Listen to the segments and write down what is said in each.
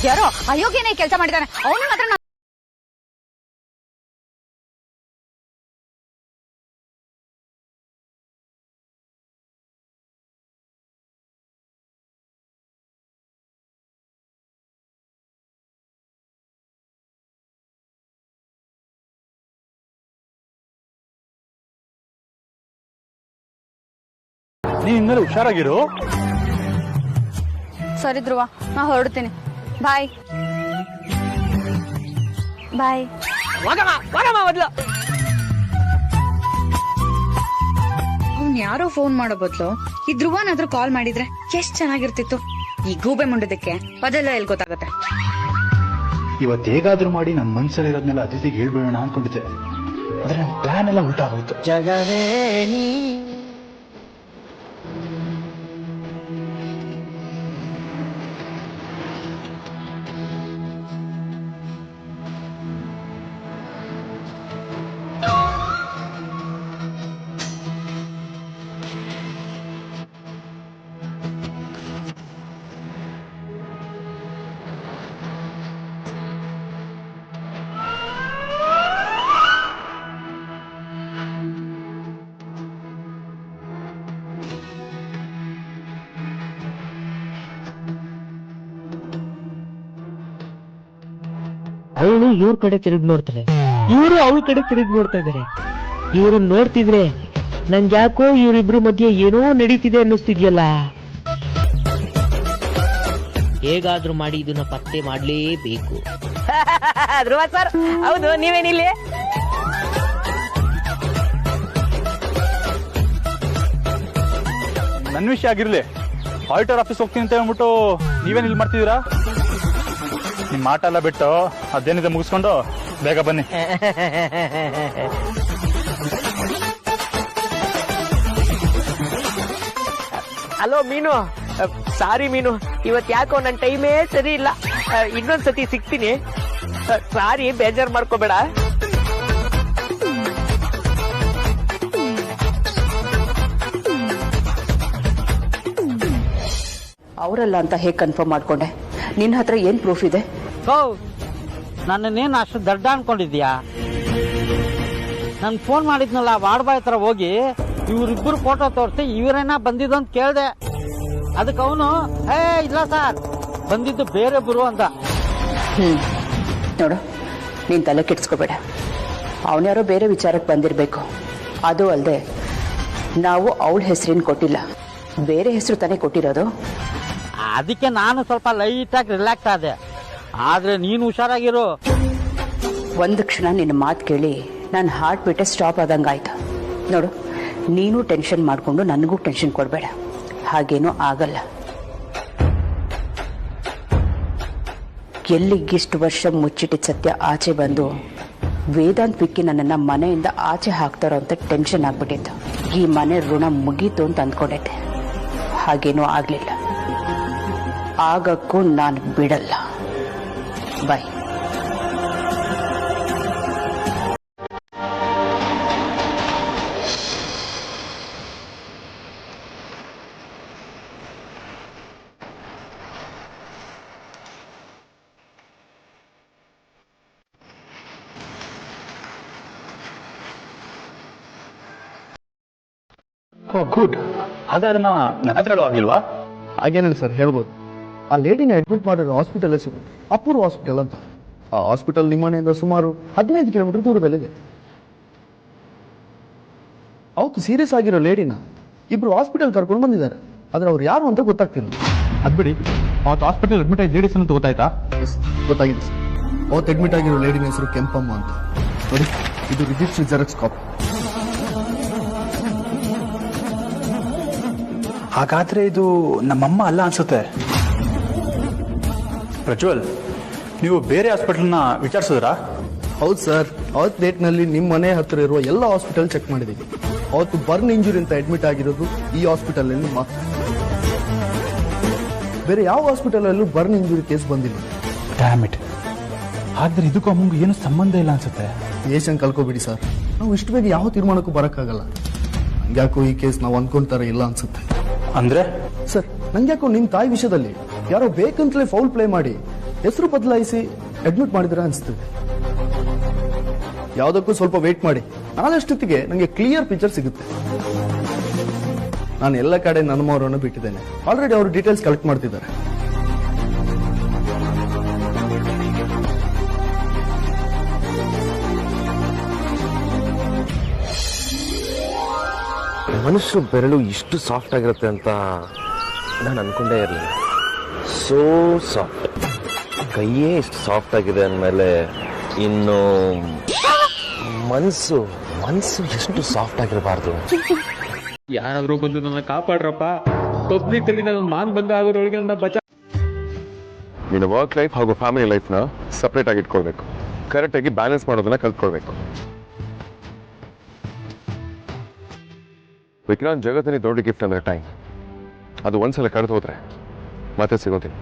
ಯಾರೋ ಅಯೋಗ್ಯನೇ ಕೆಲಸ ಮಾಡಿದ್ದಾನೆ. ಅವನು ಮಾತ್ರ ನೀನ್ ಇನ್ಮೇಲೆ ಹುಷಾರಾಗಿರು. ಸರಿ ಧ್ರುವ, ನಾ ಹೊರಡ್ತೀನಿ. ಬಾಯ್ ಬಾಯ್. ಮೊದ್ಲು ಅವ್ನ್ ಯಾರೋ ಫೋನ್ ಮಾಡೋ ಬದ್ಲು ಈ ಧ್ರುವನಾದ್ರೂ ಕಾಲ್ ಮಾಡಿದ್ರೆ ಎಷ್ಟ್ ಚೆನ್ನಾಗಿರ್ತಿತ್ತು. ಈ ಗೂಬೆ ಮುಂಡದಕ್ಕೆ ಅದೆಲ್ಲ ಎಲ್ಲಿ ಗೊತ್ತಾಗತ್ತೆ. ಇವತ್ತು ಹೇಗಾದ್ರೂ ಮಾಡಿ ನನ್ನ ಮನ್ಸಲ್ಲಿರೋದ್ನೆಲ್ಲ ಅತಿಥಿಗೆ ಹೇಳ್ಬಿಡೋಣ ಅನ್ಕೊಂಡಿದ್ದೆ, ಆದ್ರೆ ನನ್ನ ಪ್ಲಾನ್ ಎಲ್ಲ ಉಲ್ಟಾ ಹೋಯ್ತು. ಜಗವೇ ನೀ ಅವಳು ಇವ್ರ ಕಡೆ ತಿರುಗಿ ನೋಡ್ತಾಳೆ, ಇವರು ಅವಳ ಕಡೆ ತಿರುಗಿ ನೋಡ್ತಾ ಇದಾರೆ. ಇವ್ರನ್ನ ನೋಡ್ತಿದ್ರೆ ನನ್ಗೆ ಯಾಕೋ ಇವರಿಬ್ರು ಮಧ್ಯೆ ಏನೋ ನಡೀತಿದೆ ಅನ್ನಿಸ್ತಿದ್ಯಲ್ಲ. ಹೇಗಾದ್ರೂ ಮಾಡಿ ಇದನ್ನ ಪತ್ತೆ ಮಾಡ್ಲೇಬೇಕು. ಧ್ರುವ ಸರ್, ಹೌದು, ನೀವೇನಿಲ್ಲಿ? ನನ್ನ ವಿಷಯ ಆಗಿರ್ಲಿ, ಆಡಿಟರ್ ಆಫೀಸ್ ಹೋಗ್ತೀನಿ ಅಂತ ಹೇಳ್ಬಿಟ್ಟು ನೀವೇನ್ ಇಲ್ಲಿ ಮಾಡ್ತಿದ್ದೀರಾ? ನಿಮ್ ಆಟ ಎಲ್ಲ ಬಿಟ್ಟು ಅದೇನಿದೆ ಮುಗಿಸ್ಕೊಂಡು ಬೇಗ ಬನ್ನಿ. ಹಲೋ ಮೀನು, ಸಾರಿ ಮೀನು, ಇವತ್ ಯಾಕೋ ನನ್ ಟೈಮೇ ಸರಿ ಇಲ್ಲ. ಇನ್ನೊಂದ್ಸತಿ ಸಿಗ್ತೀನಿ, ಸಾರಿ, ಬೇಜಾರ್ ಮಾಡ್ಕೋಬೇಡ. ಅವರಲ್ಲ ಅಂತ ಹೇಗೆ ಕನ್ಫರ್ಮ್ ಮಾಡ್ಕೊಂಡೆ? ನಿನ್ನ ಹತ್ರ ಏನ್ ಪ್ರೂಫ್ ಇದೆ? ನನ್ನೇನು ಅಷ್ಟು ದಡ್ಡ ಅನ್ಕೊಂಡಿದ್ಯಾ? ನನ್ ಫೋನ್ ಮಾಡಿದ್ನಲ್ಲ, ವಾರ್ಡ್ಬಾಯ್ ಹತ್ರ ಹೋಗಿ ಇವ್ರಿಬ್ಬರು ಫೋಟೋ ತೋರಿಸಿ ಇವರೇನ ಬಂದಿದ್ದು ಅಂತ ಕೇಳ್ದೆ. ಅದಕ್ಕೆ ಅವನು ಇಲ್ಲ ಸರ್, ಬಂದಿದ್ದು ಬೇರೆ ಬರು ಅಂತ. ನೋಡು, ನೀನ್ ತಲೆ ಕೆಡ್ಸ್ಕೋಬೇಡ. ಅವನ್ಯಾರೋ ಬೇರೆ ವಿಚಾರಕ್ಕೆ ಬಂದಿರ್ಬೇಕು. ಅದು ಅಲ್ಲದೆ ನಾವು ಅವಳ ಹೆಸರೇನು ಕೊಟ್ಟಿಲ್ಲ, ಬೇರೆ ಹೆಸರು ತಾನೇ ಕೊಟ್ಟಿರೋದು. ಅದಕ್ಕೆ ನಾನು ಸ್ವಲ್ಪ ಲೈಟಾಗಿ ರಿಲ್ಯಾಕ್ಸ್ ಆದೆ. ಆದ್ರೆ ನೀನು ಹುಷಾರಾಗಿರು. ಒಂದು ಕ್ಷಣ ನಿನ್ನ ಮಾತು ಕೇಳಿ ನನ್ನ ಹಾರ್ಟ್ ಬಿಟ್ಟೆ ಸ್ಟಾಪ್ ಆದಂಗಾಯ್ತು. ನೋಡು, ನೀನು ಟೆನ್ಷನ್ ಮಾಡಿಕೊಂಡು ನನಗೂ ಟೆನ್ಷನ್ ಕೊಡಬೇಡ. ಹಾಗೇನೂ ಆಗಲ್ಲ. ಎಲ್ಲಿಗಿಷ್ಟು ವರ್ಷ ಮುಚ್ಚಿಟ್ಟಿದ್ದ ಸತ್ಯ ಆಚೆ ಬಂದು ವೇದಾಂತ್ ವಿಕ್ಕಿ ನನ್ನನ್ನು ಮನೆಯಿಂದ ಆಚೆ ಹಾಕ್ತಾರೋ ಅಂತ ಟೆನ್ಷನ್ ಆಗ್ಬಿಟ್ಟಿತ್ತು. ಈ ಮನೆ ಋಣ ಮುಗೀತು ಅಂತ ಅಂದ್ಕೊಂಡಿದ್ದೆ. ಹಾಗೇನೂ ಆಗಲಿಲ್ಲ. ಆಗಕ್ಕೂ ನಾನು ಬಿಡಲ್ಲ. ಬಾಯ್. ಗುಡ್. ಹಾಗಾದ್ರೆ ನನ್ನ ಹತ್ರ ಆಗಿಲ್ವಾ? ಹಾಗೇನಿಲ್ಲ ಸರ್, ಹೇಳ್ಬೋದು. ಆ ಲೇಡಿನ ಅಡ್ಮಿಟ್ ಮಾಡಿರೋ ಹಾಸ್ಪಿಟಲ್ ಸಿಗುತ್ತೆ, ಅಪೂರ್ವ ಹಾಸ್ಪಿಟಲ್ ಅಂತ. ಆ ಹಾಸ್ಪಿಟಲ್ ನಿಮ್ಮ ಮನೆಯಿಂದ ಸುಮಾರು 15 ಕಿಲೋಮೀಟರ್ ದೂರದಲ್ಲಿದೆ. ಅವತ್ತು ಸೀರಿಯಸ್ ಆಗಿರೋ ಲೇಡಿನ ಇಬ್ರು ಹಾಸ್ಪಿಟಲ್ ಕರ್ಕೊಂಡು ಬಂದಿದ್ದಾರೆ. ಆದ್ರೆ ಅವ್ರು ಯಾರು ಅಂತ ಗೊತ್ತಾಗ್ತಿಲ್ಲ. ಅದ್ಬಿಡಿ, ಅವತ್ತು ಹಾಸ್ಪಿಟಲ್ ಅಡ್ಮಿಟ್ ಆಗಿ ಲೇಡೀಸ್ ಅಂತ ಗೊತ್ತಾಯ್ತಾ? ಗೊತ್ತಾಗಿದೆ ಸರ್. ಅವತ್ತು ಅಡ್ಮಿಟ್ ಆಗಿರೋ ಲೇಡಿನ ಹೆಸರು ಕೆಂಪಮ್ಮ ಅಂತ. ನೋಡಿ, ಇದು ರಿಜಿಸ್ಟ್ರಿ ಜೆರಾಕ್ಸ್ ಕಾಪಿ. ಹಾಗಾದ್ರೆ ಇದು ನಮ್ಮಮ್ಮ ಅಲ್ಲ ಅನ್ಸುತ್ತೆ. ಪ್ರಜ್ವಲ್, ನೀವು ಬೇರೆ ಹಾಸ್ಪಿಟಲ್ನ ವಿಚಾರಿಸಿದ್ರಾ? ಹೌದು ಸರ್, ಅವತ್ತು ಡೇಟ್ನಲ್ಲಿ ನಿಮ್ಮ ಮನೆ ಹತ್ತಿರ ಇರುವ ಎಲ್ಲ ಹಾಸ್ಪಿಟಲ್ ಚೆಕ್ ಮಾಡಿದ್ದೀವಿ. ಅವತ್ತು ಬರ್ನ್ ಇಂಜುರಿ ಅಂತ ಅಡ್ಮಿಟ್ ಆಗಿರೋದು ಈ ಹಾಸ್ಪಿಟಲಲ್ಲಿ ಮಾತ್ರ. ಬೇರೆ ಯಾವ ಹಾಸ್ಪಿಟಲಲ್ಲೂ ಬರ್ನ್ ಇಂಜುರಿ ಕೇಸ್ ಬಂದಿಲ್ಲ. Dam it. ಆದ್ರೆ ಇದಕ್ಕೂ ಅಮ್ಮಂಗೂ ಏನು ಸಂಬಂಧ ಇಲ್ಲ ಅನ್ಸುತ್ತೆ. ಏಷನ್ ಕಲ್ಕೋಬಿಡಿ ಸರ್, ನಾವು ಇಷ್ಟು ಬೇಗ ಯಾವ ತೀರ್ಮಾನಕ್ಕೂ ಬರೋಕ್ಕಾಗಲ್ಲ. ಯಾಕೋ ಈ ಕೇಸ್ ನಾವು ಅನ್ಕೊಂತಾರೆ ಇಲ್ಲ ಅನ್ಸುತ್ತೆ. ಅಂದ್ರೆ ಸರ್ ನಂಗ್ಯಾಕೋ ನಿಮ್ ತಾಯಿ ವಿಷಯದಲ್ಲಿ ಯಾರೋ ಬೇಕಂತಲೇ ಫೌಲ್ ಪ್ಲೇ ಮಾಡಿ ಹೆಸರು ಬದಲಾಯಿಸಿ ಅಡ್ಮಿಟ್ ಮಾಡಿದ್ರ ಅನ್ಸ್ತದೆ. ಯಾವ್ದಕ್ಕೂ ಸ್ವಲ್ಪ ವೇಟ್ ಮಾಡಿ, ನಾಳಷ್ಟೊತ್ತಿಗೆ ನಂಗೆ ಕ್ಲಿಯರ್ ಪಿಕ್ಚರ್ ಸಿಗುತ್ತೆ. ನಾನು ಎಲ್ಲ ಕಡೆ ನನ್ನ ಮೌರನ್ನು ಬಿಟ್ಟಿದ್ದೇನೆ. ಆಲ್ರೆಡಿ ಅವರು ಡೀಟೇಲ್ಸ್ ಕಲೆಕ್ಟ್ ಮಾಡ್ತಿದ್ದಾರೆ. ಮನುಷ್ಯರು ಬೆರಳು ಇಷ್ಟು ಸಾಫ್ಟ್ ಆಗಿರುತ್ತೆ ಅಂತ ನಾನು ಅನ್ಕೊಂಡೇ ಇರಲಿಲ್ಲ. So soft. ಕೈಯೇ ಇಷ್ಟು ಸಾಫ್ಟ್ ಆಗಿದೆ ಅಂದಮೇಲೆ ಇನ್ನು ಮನಸ್ಸು ಎಷ್ಟು ಸಾಫ್ಟ್ ಆಗಿರಬಾರ್ದು. ಯಾರಾದ್ರೂ ಬಂದು ನನ್ನ ಕಾಪಾಡ್ರಪ್ಪ. ಪಬ್ಲಿಕ್ ಅಲ್ಲಿ ನನ್ನ ಮಾನ್ ಬಂದ ಆಗೋದ್ರೊಳಗೆ ನನ್ನ ಬಚ. ನೀನು ವರ್ಕ್ ಲೈಫ್ ಹಾಗೂ ಫ್ಯಾಮಿಲಿ ಲೈಫ್ನ ಸಪ್ರೇಟ್ ಆಗಿ ಇಟ್ಕೊಳ್ಬೇಕು. ಕರೆಕ್ಟಾಗಿ ಬ್ಯಾಲೆನ್ಸ್ ಮಾಡೋದನ್ನ ಕಲ್ತ್ಕೊಳ್ಬೇಕು. ವಿಕ್ರಾಂತ್, ಜಗತ್ತಿನ ದೊಡ್ಡ ಗಿಫ್ಟ್ ಅಂದ್ರೆ ಟೈಮ್. ಅದು ಒಂದ್ಸಲ ಕಳೆದು ಹೋದ್ರೆ ಮತ್ತೆ ಸಿಗೋದಿಲ್ಲ.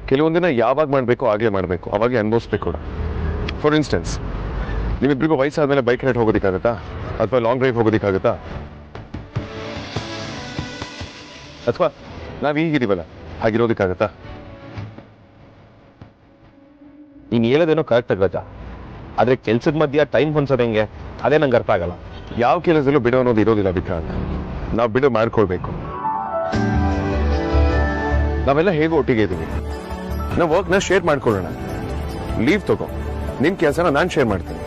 ಕೆಲವೊಂದಿನ ಯಾವಾಗ ಮಾಡಬೇಕು ಆಗಲೇ ಮಾಡಬೇಕು, ಅವಾಗಲೇ ಅನುಭವಿಸ್ಬೇಕು ಕೂಡ. ಫಾರ್ ಇನ್ಸ್ಟೆನ್ಸ್, ನಿಮ್ಮಿಬ್ಬರಿಗೂ ವಯಸ್ಸಾದ್ಮೇಲೆ ಬೈಕ್ ರೈಡ್ ಹೋಗೋದಕ್ಕಾಗತ್ತಾ ಅಥವಾ ಲಾಂಗ್ ಡ್ರೈವ್ ಹೋಗೋದಕ್ಕಾಗತ್ತಾ? ಅಥವಾ ನಾವು ಹೀಗಿದ್ದೀವಲ್ಲ ಹಾಗಿರೋದಕ್ಕಾಗತ್ತಾ? ನೀನು ಹೇಳೋದೇನೋ ಕರೆಕ್ಟ್ ಆಗತ್ತ, ಆದರೆ ಕೆಲ್ಸದ ಮಧ್ಯ ಟೈಮ್ ಹೊಂದ್ಸೋದು ಹೆಂಗೆ ಅದೇ ನಂಗೆ ಅರ್ಥ ಆಗಲ್ಲ. ಯಾವ ಕೆಲಸದಲ್ಲೂ ಬಿಡೋ ಅನ್ನೋದು ಇರೋದಿಲ್ಲ ವಿಕ್ರಾಂತ್. ನಾವು ಬಿಡೋ ಮಾಡ್ಕೊಳ್ಬೇಕು. ನಾವೆಲ್ಲ ಹೇಗೂ ಒಟ್ಟಿಗೆ ಇದ್ದೀವಿ. ನಾವು ವರ್ಕ್ನ ಶೇರ್ ಮಾಡ್ಕೊಳ್ಳೋಣ. ಲೀವ್ ತಗೋ, ನಿನ್ನ ಕೆಲಸನ ನಾನು ಶೇರ್ ಮಾಡ್ತೀನಿ.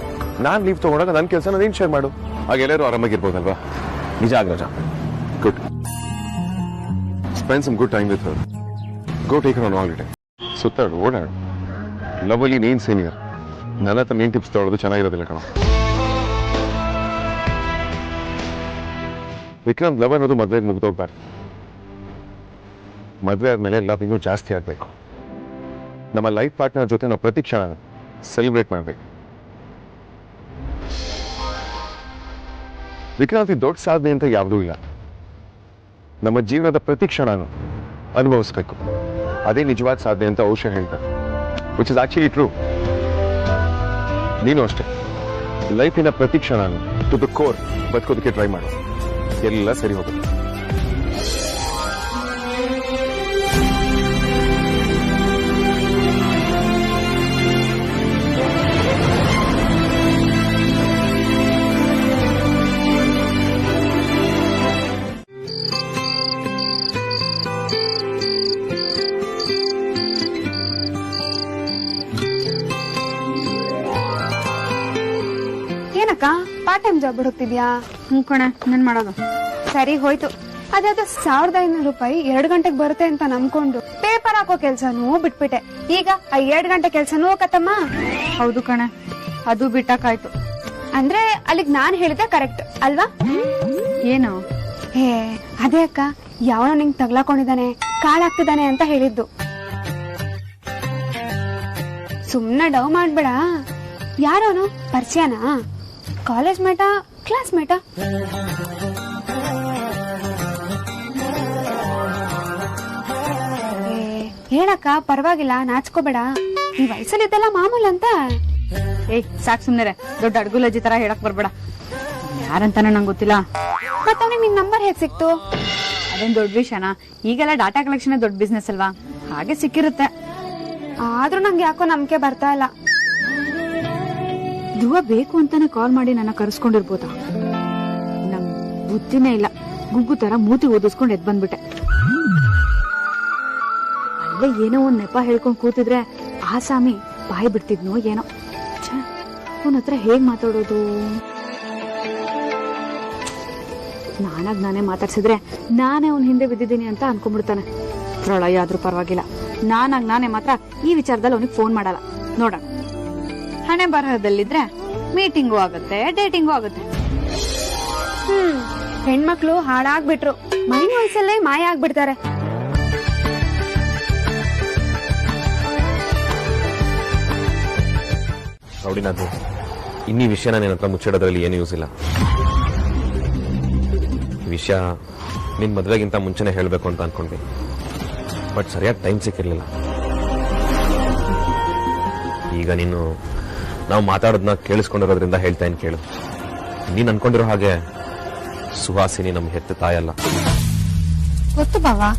ನಾನು ಲೀವ್ ತಗೊಂಡಾಗ ನನ್ನ ಕೆಲಸನ ನೀನು ಶೇರ್ ಮಾಡು. ಆಗ ಎಲ್ಲರೂ ಆರಾಮಾಗಿರ್ಬೋದಲ್ವಾ? ನಿಜ ಆಗ್ರಜ. Good. Spend some good time with her. Go take her on holiday. ಸುತ್ತಾಡು, ಓಡಾಡು. ಲವಲಿ ನೀನ್ ಸೀನಿಯರ್. ನನ್ನ ಹತ್ರ ನೀನು ಟಿಪ್ಸ್ ತಗೊಳ್ಳೋದು ಚೆನ್ನಾಗಿರೋದಿಲ್ಲ ಕಣ. ವಿಕ್ರಾಂತ್, ಲವ್ ಅನ್ನೋದು ಮದುವೆಗೆ ಮುಗ್ದೋಗ್ಬಾರ್ದು. ಮದುವೆ ಆದ್ಮೇಲೆ ಲವ್ ಇನ್ನೂ ಜಾಸ್ತಿ ಆಗಬೇಕು. ನಮ್ಮ ಲೈಫ್ ಪಾರ್ಟ್ನರ್ ಜೊತೆ ನಾವು ಪ್ರತಿ ಕ್ಷಣ ಸೆಲೆಬ್ರೇಟ್ ಮಾಡಬೇಕು. ವಿಕ್ರಾಂತ್, ದೊಡ್ಡ ಸಾಧನೆ ಅಂತ ಯಾವುದೂ ಇಲ್ಲ. ನಮ್ಮ ಜೀವನದ ಪ್ರತಿ ಕ್ಷಣನೂ ಅನುಭವಿಸ್ಬೇಕು. ಅದೇ ನಿಜವಾದ ಸಾಧನೆ ಅಂತ ಔಷಧ ಹೇಳ್ತಾರೆ. Which is actually true. ನೀನು ಅಷ್ಟೇ ಲೈಫಿನ ಪ್ರತಿ ಕ್ಷಣನೂ ಟು ದ ಕೋರ್ ಬದುಕೋದಕ್ಕೆ ಟ್ರೈ ಮಾಡು. ಎಲ್ಲ ಸರಿ ಹೋಗುತ್ತೆ. ಏನಕ್ಕ ಪಾರ್ಟ್ ಟೈಮ್ ಜಾಬ್ ಹುಡುಕ್ತಿದ್ಯಾ? ಕಣ ನನ್ ಮಾಡೋದು. ಸರಿ ಹೋಯ್ತು. ಅದಾದ 1500 ರೂಪಾಯಿ 2 ಗಂಟೆಗೆ ಬರುತ್ತೆ ಅಂತ ನಂಬ್ಕೊಂಡು ಪೇಪರ್ ಹಾಕೋ ಕೆಲ್ಸನೂ ಬಿಟ್ಬಿಟ್ಟೆ. ಈಗ ಆ 2 ಗಂಟೆ ಕೆಲ್ಸನೂ ಹೋಗತ್ತಮ್ಮ. ಹೌದು ಕಣ, ಅದು ಬಿಟ್ಟಕ್ಕಾಯ್ತು. ಅಂದ್ರೆ ಅಲ್ಲಿಗ್ ನಾನ್ ಹೇಳಿದೆ ಕರೆಕ್ಟ್ ಅಲ್ವಾ? ಏನು? ಹೇ ಅದೇ ಅಕ್ಕ, ಯಾವನೋ ನಿಂಗ್ ತಗ್ಲಾಕೊಂಡಿದ್ದಾನೆ, ಕಾಳಾಗ್ತಿದ್ದಾನೆ ಅಂತ ಹೇಳಿದ್ದು. ಸುಮ್ನೆ ಡವ್ ಮಾಡ್ಬೇಡ. ಯಾರೋನು ಪರಿಚಯನಾ? ಕಾಲೇಜ್ ಮೇಟಾ? ಕ್ಲಾಸ್ ಮೇಟಾ? ಹೇಳಕ್ಕ, ಪರವಾಗಿಲ್ಲ, ನಾಚ್ಕೋಬೇಡ. ಈ ವಯಸ್ಸಲ್ಲಿದ್ದೆಲ್ಲ ಮಾಮೂಲ್ ಅಂತ. ಸಾಕ್ ಸುಮ್ನೆ. ದೊಡ್ಡ ಅಡ್ಗುಲಜ್ಜಿ ತರ ಹೇಳಕ್ ಬರ್ಬೇಡ. ಯಾರಂತಾನೆ ನಂಗೆ ಗೊತ್ತಿಲ್ಲ. ಮತ್ತ ಅವ್ನಿಗೆ ನಿನ್ ನಂಬರ್ ಹೇಗ್ ಸಿಕ್ತು? ಅದೇನ್ ದೊಡ್ಡ ವಿಷಯನಾ? ಈಗೆಲ್ಲ ಡಾಟಾ ಕಲೆಕ್ಷನ್ ದೊಡ್ಡ ಬಿಸ್ನೆಸ್ ಅಲ್ವಾ, ಹಾಗೆ ಸಿಕ್ಕಿರುತ್ತೆ. ಆದ್ರೂ ನಂಗೆ ಯಾಕೋ ನಂಬಿಕೆ ಬರ್ತಾ ಇಲ್ಲ. ಧ್ರುವ ಬೇಕು ಅಂತಾನೆ ಕಾಲ್ ಮಾಡಿ ನನ್ನ ಕರೆಸ್ಕೊಂಡಿರ್ಬೋದಾ? ನಮ್ ಬುದ್ಧಿನೇ ಇಲ್ಲ. ಗುಗ್ಗು ತರ ಮೂತಿ ಓದಿಸ್ಕೊಂಡು ಎದ್ ಬಂದ್ಬಿಟ್ಟೆ. ಅಲ್ಲೇ ಏನೋ ಒಂದ್ ನೆಪ ಹೇಳ್ಕೊಂಡ್ ಕೂತಿದ್ರೆ ಆಸಾಮಿ ಬಾಯಿ ಬಿಡ್ತಿದ್ನೋ ಏನೋ. ಅವನ ಹತ್ರ ಹೇಗ್ ಮಾತಾಡೋದು? ನಾನಾಗ್ ನಾನೇ ಮಾತಾಡ್ಸಿದ್ರೆ ನಾನೇ ಅವನ್ ಹಿಂದೆ ಬಿದ್ದಿದ್ದೀನಿ ಅಂತ ಅನ್ಕೊಂಡ್ಬಿಡ್ತಾನೆ. ಪ್ರಳಯ ಆದ್ರೂ ಪರವಾಗಿಲ್ಲ, ನಾನಾಗ್ ನಾನೇ ಮಾತ್ರ ಈ ವಿಚಾರದಲ್ಲಿ ಅವನಿಗೆ ಫೋನ್ ಮಾಡಲ್ಲ. ನೋಡೋಣ, ಹಣೆ ಬರಹದಲ್ಲಿದ್ರೆ ಮೀಟಿಂಗು ಆಗುತ್ತೆ, ಡೇಟಿಂಗು ಆಗುತ್ತೆ. ಹೆಣ್ಮಕ್ಳು ಹಾಳಾಗ್ಬಿಟ್ರು. ಮೈನ್ ವಯಸ್ಸಲ್ಲೇ ಮಾಯ ಆಗ್ಬಿಡ್ತಾರೆ. ನೋಡಿ, ನಾನು ಇನ್ನೀ ವಿಷಯನ ನಿನ್ನ ಹತ್ರ ಮುಚ್ಚಿಡೋದ್ರಲ್ಲಿ ಏನು ಯೂಸ್ ಇಲ್ಲ. ಈ ವಿಷಯ ನಿನ್ನ ಮದುವೆಗಿಂತ ಮುಂಚೆನೆ ಹೇಳಬೇಕು ಅಂತ ಅನ್ಕೊಂಡ್ವಿ. ಬಟ್ ಸರಿಯಾದ ಟೈಮ್ ಸಿಕ್ಕಿರ್ಲಿಲ್ಲ. ಈಗ ನಾವು ಮಾತಾಡೋದನ್ನ ಕೇಳಿಸ್ಕೊಂಡಿರೋದ್ರಿಂದ ಹೇಳ್ತಾ ಏನು ಕೇಳು. ನೀನು ಅನ್ಕೊಂಡಿರೋ ಹಾಗೆ ಸುಹಾಸಿನಿ ನಮ್ ಹೆತ್ತ ತಾಯಲ್ಲ. ಗೊತ್ತು ಬಾವಾ.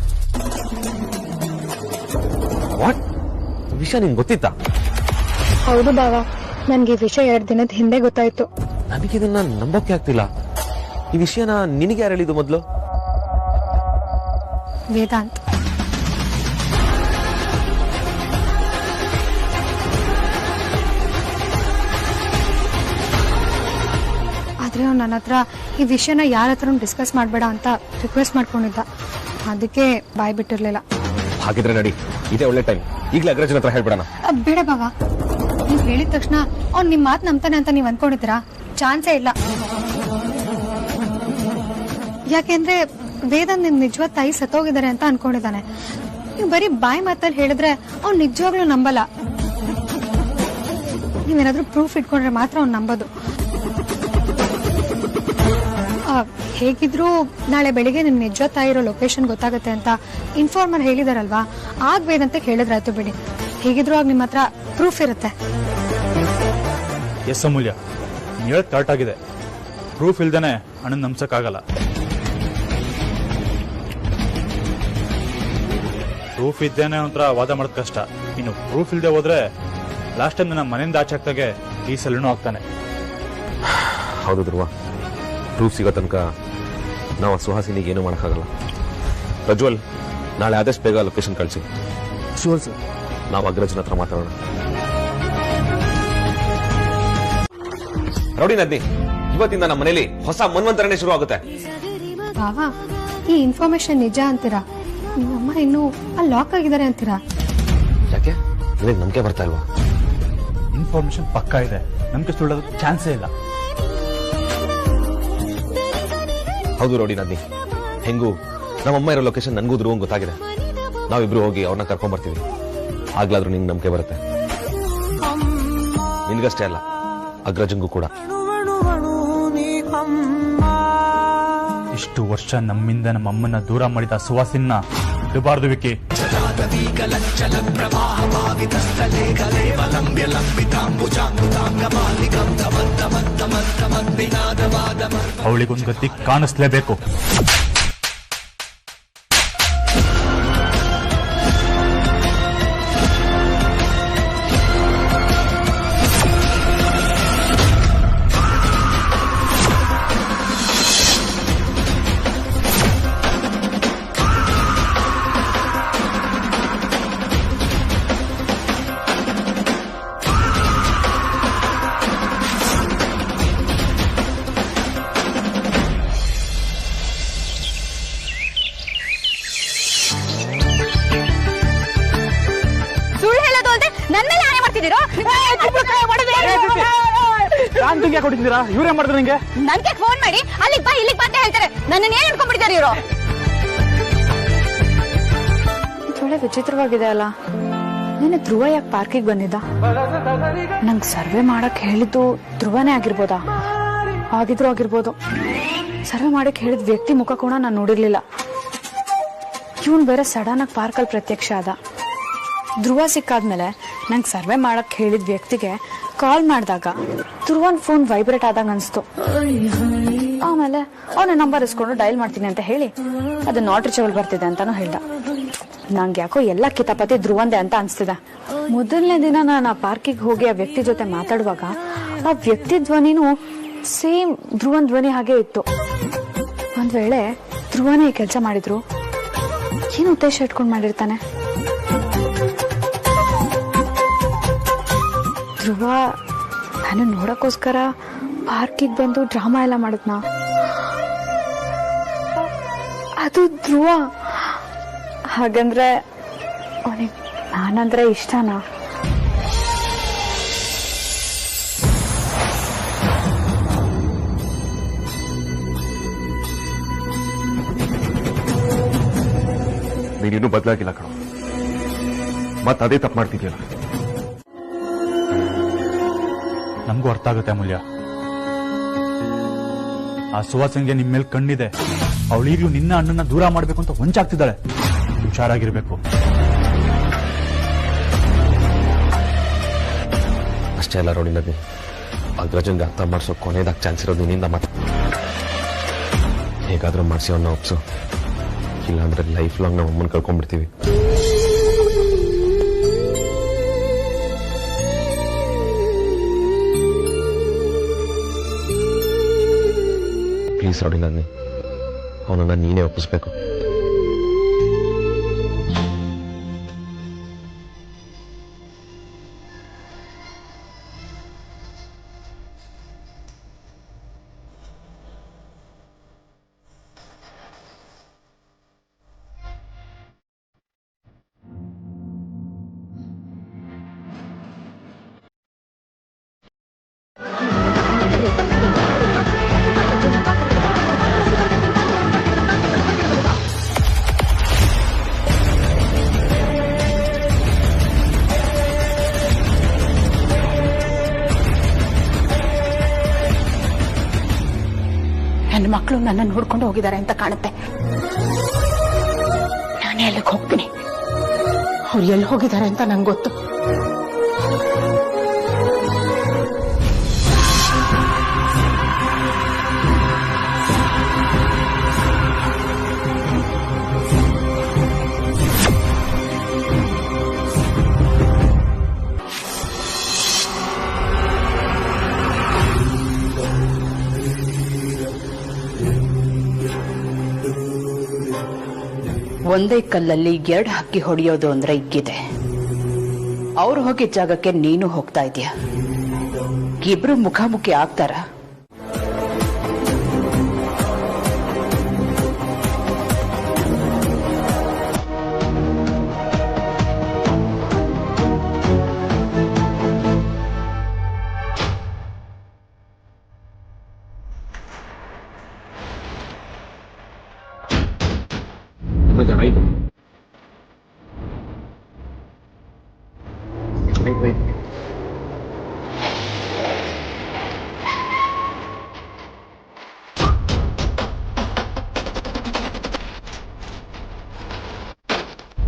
ವಾಟ್? ವಿಷಯ ನಿಮ್ಗೆ ಗೊತ್ತಿತ್ತಾ? ಹೌದು ಬಾವಾ, ನನ್ಗೆ ಈ ವಿಷಯ 2 ದಿನದ ಹಿಂದೆ ಗೊತ್ತಾಯ್ತು. ನನಗಿದನ್ನ ನಂಬೋಕೆ ಆಗ್ತಿಲ್ಲ. ಈ ವಿಷಯನ ನಿನಗೆ ಯಾರು ಹೇಳಿದ್ದು ಮೊದಲು? ವೇದಾಂತ್. ಆದ್ರೆ ಅವ್ನು ನನ್ನ ಹತ್ರ ಈ ವಿಷಯನ ಯಾರ ಹತ್ರ ಡಿಸ್ಕಸ್ ಮಾಡಬೇಡ ಅಂತ ರಿಕ್ವೆಸ್ಟ್ ಮಾಡ್ಕೊಂಡಿದ್ದ. ಅದಕ್ಕೆ ಬಾಯ್ ಬಿಟ್ಟಿರ್ಲಿಲ್ಲ. ಹಾಗಿದ್ರೆ ನಡಿ, ಇದೇ ಒಳ್ಳೆ ಟೈಮ್. ಈಗಲೇ ಅಗ್ರಜನ ಹತ್ರ ಹೇಳ್ಬಿಡೋಣ. ಬೇಡ ಬಾವಾ, ನೀವ್ ಹೇಳಿದ ತಕ್ಷಣ ಅವ್ನು ನಿಮ್ ಮಾತು ನಂಬ್ತಾನೆ ಅಂತ ನೀವ್ ಅನ್ಕೊಂಡಿದ್ದೀರಾ? ಚಾನ್ಸೇ ಇಲ್ಲ. ಯಾಕೆಂದ್ರೆ ವೇದಾಂತ್ ನಿಮ್ ನಿಜವಾದ ತಾಯಿ ಸತ್ತೋಗಿದ್ದಾರೆ ಅಂತ ಅನ್ಕೊಂಡಿದ್ದಾನೆ. ನೀವು ಬರೀ ಬಾಯಿ ಮಾತಲ್ಲಿ ಹೇಳಿದ್ರೆ ಅವ್ನು ನಿಜವಾಗ್ಲೂ ನಂಬಲ್ಲ. ನೀವೇನಾದ್ರೂ ಪ್ರೂಫ್ ಇಟ್ಕೊಂಡ್ರೆ ಮಾತ್ರ ಅವ್ನು ನಂಬೋದು. ಹೇಗಿದ್ರು ನಾಳೆ ಬೆಳಿಗ್ಗೆ ನಿಮ್ ನಿಜವಾದ ತಾಯಿ ಇರೋ ಲೊಕೇಶನ್ ಗೊತ್ತಾಗುತ್ತೆ ಅಂತ ಇನ್ಫಾರ್ಮರ್ ಹೇಳಿದಾರಲ್ವಾ, ಆಗ ವೇದಾಂತ ಹೇಳಿದ್ರಾಯ್ತು ಬಿಡಿ. ಹೇಗಿದ್ರು ಆಗ ನಿಮ್ಮ ಹತ್ರ ಪ್ರೂಫ್ ಇರುತ್ತೆ. ಎಸ್ ಅಮೂಲ್ಯ, ನೀವು ಹೇಳೋದು ಕರೆಕ್ಟ್ ಆಗಿದೆ. ಪ್ರೂಫ್ ಇಲ್ದೇನೆ ಅಣ್ಣನ ನಂಬ್ಸಕ್ಕಾಗಲ್ಲ. ಪ್ರೂಫ್ ಇದ್ದೇನೆ ಒಂಥರ ವಾದ ಮಾಡೋದು ಕಷ್ಟ. ಇನ್ನು ಪ್ರೂಫ್ ಇಲ್ಲದೆ ಹೋದ್ರೆ ಲಾಸ್ಟ್ ಟೈಮ್ ನನ್ನ ಮನೆಯಿಂದ ಆಚೆ ಆಗ್ತಾಗೆ ಈ ಸಲನೂ ಆಗ್ತಾನೆ. ಹೌದು ಧ್ರುವ, ಪ್ರೂಫ್ ಸಿಗೋ ತನಕ ನಾವು ಸುಹಾಸಿನಿಗೆ ಏನೂ ಮಾಡೋಕ್ಕಾಗಲ್ಲ. ಪ್ರಜ್ವಲ್, ನಾಳೆ ಆದಷ್ಟು ಬೇಗ ಲೊಕೇಶನ್ ಕಳಿಸಿ. Sure sir. ನಾವು ಅಗ್ರಜನ ಹತ್ರ ಮಾತಾಡೋಣ. ರೌಡಿ ನದ್ನಿ, ಇವತ್ತಿಂದ ನಮ್ಮ ಮನೇಲಿ ಹೊಸ ಮನ್ವಂತರನೇ ಶುರು ಆಗುತ್ತೆ. ಬಾವಾ, ಈ ಇನ್ಫಾರ್ಮೇಶನ್ ನಿಜ ಅಂತೀರಾ? ನಿಮ್ಮಮ್ಮ ಇನ್ನು ಅಲ್ಲಿ ಲಾಕ್ ಆಗಿದ್ದಾರೆ ಅಂತೀರಾ? ಯಾಕೆ ನಿನಗೆ ನಂಬಿಕೆ ಬರ್ತಾ ಇಲ್ವಾ? ಇನ್ಫಾರ್ಮೇಶನ್ ಪಕ್ಕಾ ಇದೆ, ನಂಬಿಕೆ ಸುಳ್ಳೋದು ಚಾನ್ಸೇ ಇಲ್ಲ. ಹೌದು ರೌಡಿ ನದ್ನಿ, ಹೆಂಗೂ ನಮ್ಮಮ್ಮ ಇರೋ ಲೊಕೇಶನ್ ನನಗೂ ಧ್ರುವಂಗ್ ಗೊತ್ತಾಗಿದೆ. ನಾವಿಬ್ರು ಹೋಗಿ ಅವ್ರನ್ನ ಕರ್ಕೊಂಡ್ ಬರ್ತೀವಿ. ಆಗ್ಲಾದ್ರೂ ನಿಂಗೆ ನಂಬಿಕೆ ಬರುತ್ತೆ. ನಿನ್ಗಷ್ಟೇ ಅಲ್ಲ, ಅಗ್ರಜಂಗೂ ಕೂಡ. ಇಷ್ಟು ವರ್ಷ ನಮ್ಮಿಂದ ನಮ್ಮಮ್ಮನ ದೂರ ಮಾಡಿದ ಸುವಾಸಿನ ಬಿಡಬಾರ್ದು ವಿಕ್ಕಿ. ಅವಳಿಗೊಂದು ಗತಿ ಕಾಣಿಸ್ಲೇಬೇಕು. ಕೊಟ್ಟಿದ್ದೀರಾ? ಇವ್ರೇ ಮಾಡಿದ್ರು ನಿಂಗೆ? ನನ್ಗೆ ಫೋನ್ ಮಾಡಿ ಅಲ್ಲಿಗೆ ಬಾ ಇಲ್ಲಿಗೆ ಬಾ ಅಂತ ಹೇಳ್ತಾರೆ. ನನ್ನನ್ನ ಏನ್ ಅನ್ಕೊಂಡ್ಬಿಟ್ಟಿದ್ದಾರೆ ಇವರು? ಒಳ್ಳೆ ವಿಚಿತ್ರವಾಗಿದೆ ಅಲ್ಲ. ನೆನ್ನೆ ಧ್ರುವ ಯಾಕೆ ಪಾರ್ಕಿಗೆ ಬಂದಿದ್ದ? ನಂಗೆ ಸರ್ವೆ ಮಾಡಕ್ ಹೇಳಿದ್ದು ಧ್ರುವನೇ ಆಗಿರ್ಬೋದಾ? ಆಗಿದ್ರು ಆಗಿರ್ಬೋದು. ಸರ್ವೆ ಮಾಡಕ್ ಹೇಳಿದ ವ್ಯಕ್ತಿ ಮುಖ ಕೂಡ ನಾನು ನೋಡಿರ್ಲಿಲ್ಲ. ಇವನ್ ಬೇರೆ ಸಡನ್ ಆಗಿ ಪಾರ್ಕಲ್ಲಿ ಪ್ರತ್ಯಕ್ಷ ಆದ. ಧ್ರುವ ಸಿಕ್ಕಾದ್ಮೇಲೆ ನಂಗೆ ಸರ್ವೆ ಮಾಡಕ್ ಹೇಳಿದ ವ್ಯಕ್ತಿಗೆ ಕಾಲ್ ಮಾಡಿದಾಗ ಧ್ರುವನ್ ಫೋನ್ ವೈಬ್ರೇಟ್ ಆದಾಗ ಅನ್ಸ್ತು. ಆಮೇಲೆ ಅವನ ನಂಬರ್ ಇಸ್ಕೊಂಡು ಡೈಲ್ ಮಾಡ್ತೀನಿ ಅಂತ ಹೇಳಿ ಅದು ನಾಟ್ ರೀಚಬಲ್ ಬರ್ತಿದೆ ಅಂತಾನು ಹೇಳ್ದ. ನಂಗೆ ಯಾಕೋ ಎಲ್ಲ ಕಿತಾಪತಿ ಧ್ರುವಂದೆ ಅಂತ ಅನ್ಸ್ತಿದೆ. ಮೊದಲನೇ ದಿನ ನಾನು ಆ ಪಾರ್ಕಿಗೆ ಹೋಗಿ ಆ ವ್ಯಕ್ತಿ ಜೊತೆ ಮಾತಾಡುವಾಗ ಆ ವ್ಯಕ್ತಿ ಧ್ವನಿನೂ ಸೇಮ್ ಧ್ರುವನ್ ಧ್ವನಿ ಹಾಗೆ ಇತ್ತು. ಒಂದ್ ವೇಳೆ ಧ್ರುವನೇ ಕೆಲಸ ಮಾಡಿದ್ರು, ಏನು ಉದ್ದೇಶ ಇಟ್ಕೊಂಡು ಮಾಡಿರ್ತಾನೆ? ಧ್ರುವ ನಾನು ನೋಡಕ್ಕೋಸ್ಕರ ಪಾರ್ಕಿಗೆ ಬಂದು ಡ್ರಾಮಾ ಎಲ್ಲ ಮಾಡಿದ್ನ? ಅದು ಧ್ರುವ. ಹಾಗಂದ್ರೆ ಅವನಿಗೆ ನಾನಂದ್ರೆ ಇಷ್ಟನಾ? ನೀನಿನ್ನೂ ಬದಲಾಗಿಲ್ಲ ಕಣೋ, ಮತ್ತೆ ಅದೇ ತಪ್ಪು ಮಾಡ್ತಿದ್ಯಲ್ಲ. ನಮಗೂ ಅರ್ಥ ಆಗುತ್ತೆ ಅಮೂಲ್ಯ. ಆ ಸುವಾಸನ್ಗೆ ನಿಮ್ ಮೇಲೆ ಕಣ್ಣಿದೆ. ಅವಳೀಗ್ಲೂ ನಿನ್ನ ಅಣ್ಣನ ದೂರ ಮಾಡ್ಬೇಕು ಅಂತ ಹೊಂಚಾಗ್ತಿದ್ದಾಳೆ. ಹುಷಾರಾಗಿರ್ಬೇಕು. ಅಷ್ಟೇ ಅಲ್ಲ ರೌಡಿ ನದಿ, ಅಗ್ರಜನ್ಗೆ ಅರ್ಥ ಮಾಡಿಸೋ ಕೊನೆಯದಾಗ ಚಾನ್ಸ್ ಇರೋದು ನಿನ್ನಿಂದ ಮಾತ್ರ. ಹೇಗಾದ್ರೂ ಮಾಡಿಸಿ ಅವನ್ನ ಒಪ್ಸು, ಇಲ್ಲಾಂದ್ರೆ ಲೈಫ್ ಲಾಂಗ್ ನಾವು ಅಮ್ಮನ ಕಳ್ಕೊಂಡ್ಬಿಡ್ತೀವಿ. ಪ್ಲೀಸ್ ರೌಡಿ ನಾನಿ, ಅವನನ್ನ ನೀನೇ ಒಪ್ಪಿಸ್ಬೇಕು. ನನ್ನ ಮಕ್ಕಳು ನನ್ನನ್ನು ಹುಡ್ಕೊಂಡು ಹೋಗಿದ್ದಾರೆ ಅಂತ ಕಾಣುತ್ತೆ. ನಾನೇ ಅಲ್ಲಿಗೆ ಹೋಗ್ತೀನಿ. ಅವ್ರು ಎಲ್ಲಿ ಹೋಗಿದ್ದಾರೆ ಅಂತ ನಂಗೆ ಗೊತ್ತು. ಒಂದೇ ಕಲ್ಲಲ್ಲಿ 2 ಹಕ್ಕಿ ಹೊಡೆಯೋದು ಅಂದ್ರೆ ಇಕ್ಕಿದೆ. ಅವ್ರು ಹೋಗಿದ್ದ ಜಾಗಕ್ಕೆ ನೀನು ಹೋಗ್ತಾ ಇದೀಯ. ಇಬ್ರು ಮುಖಾಮುಖಿ ಆಗ್ತಾರ?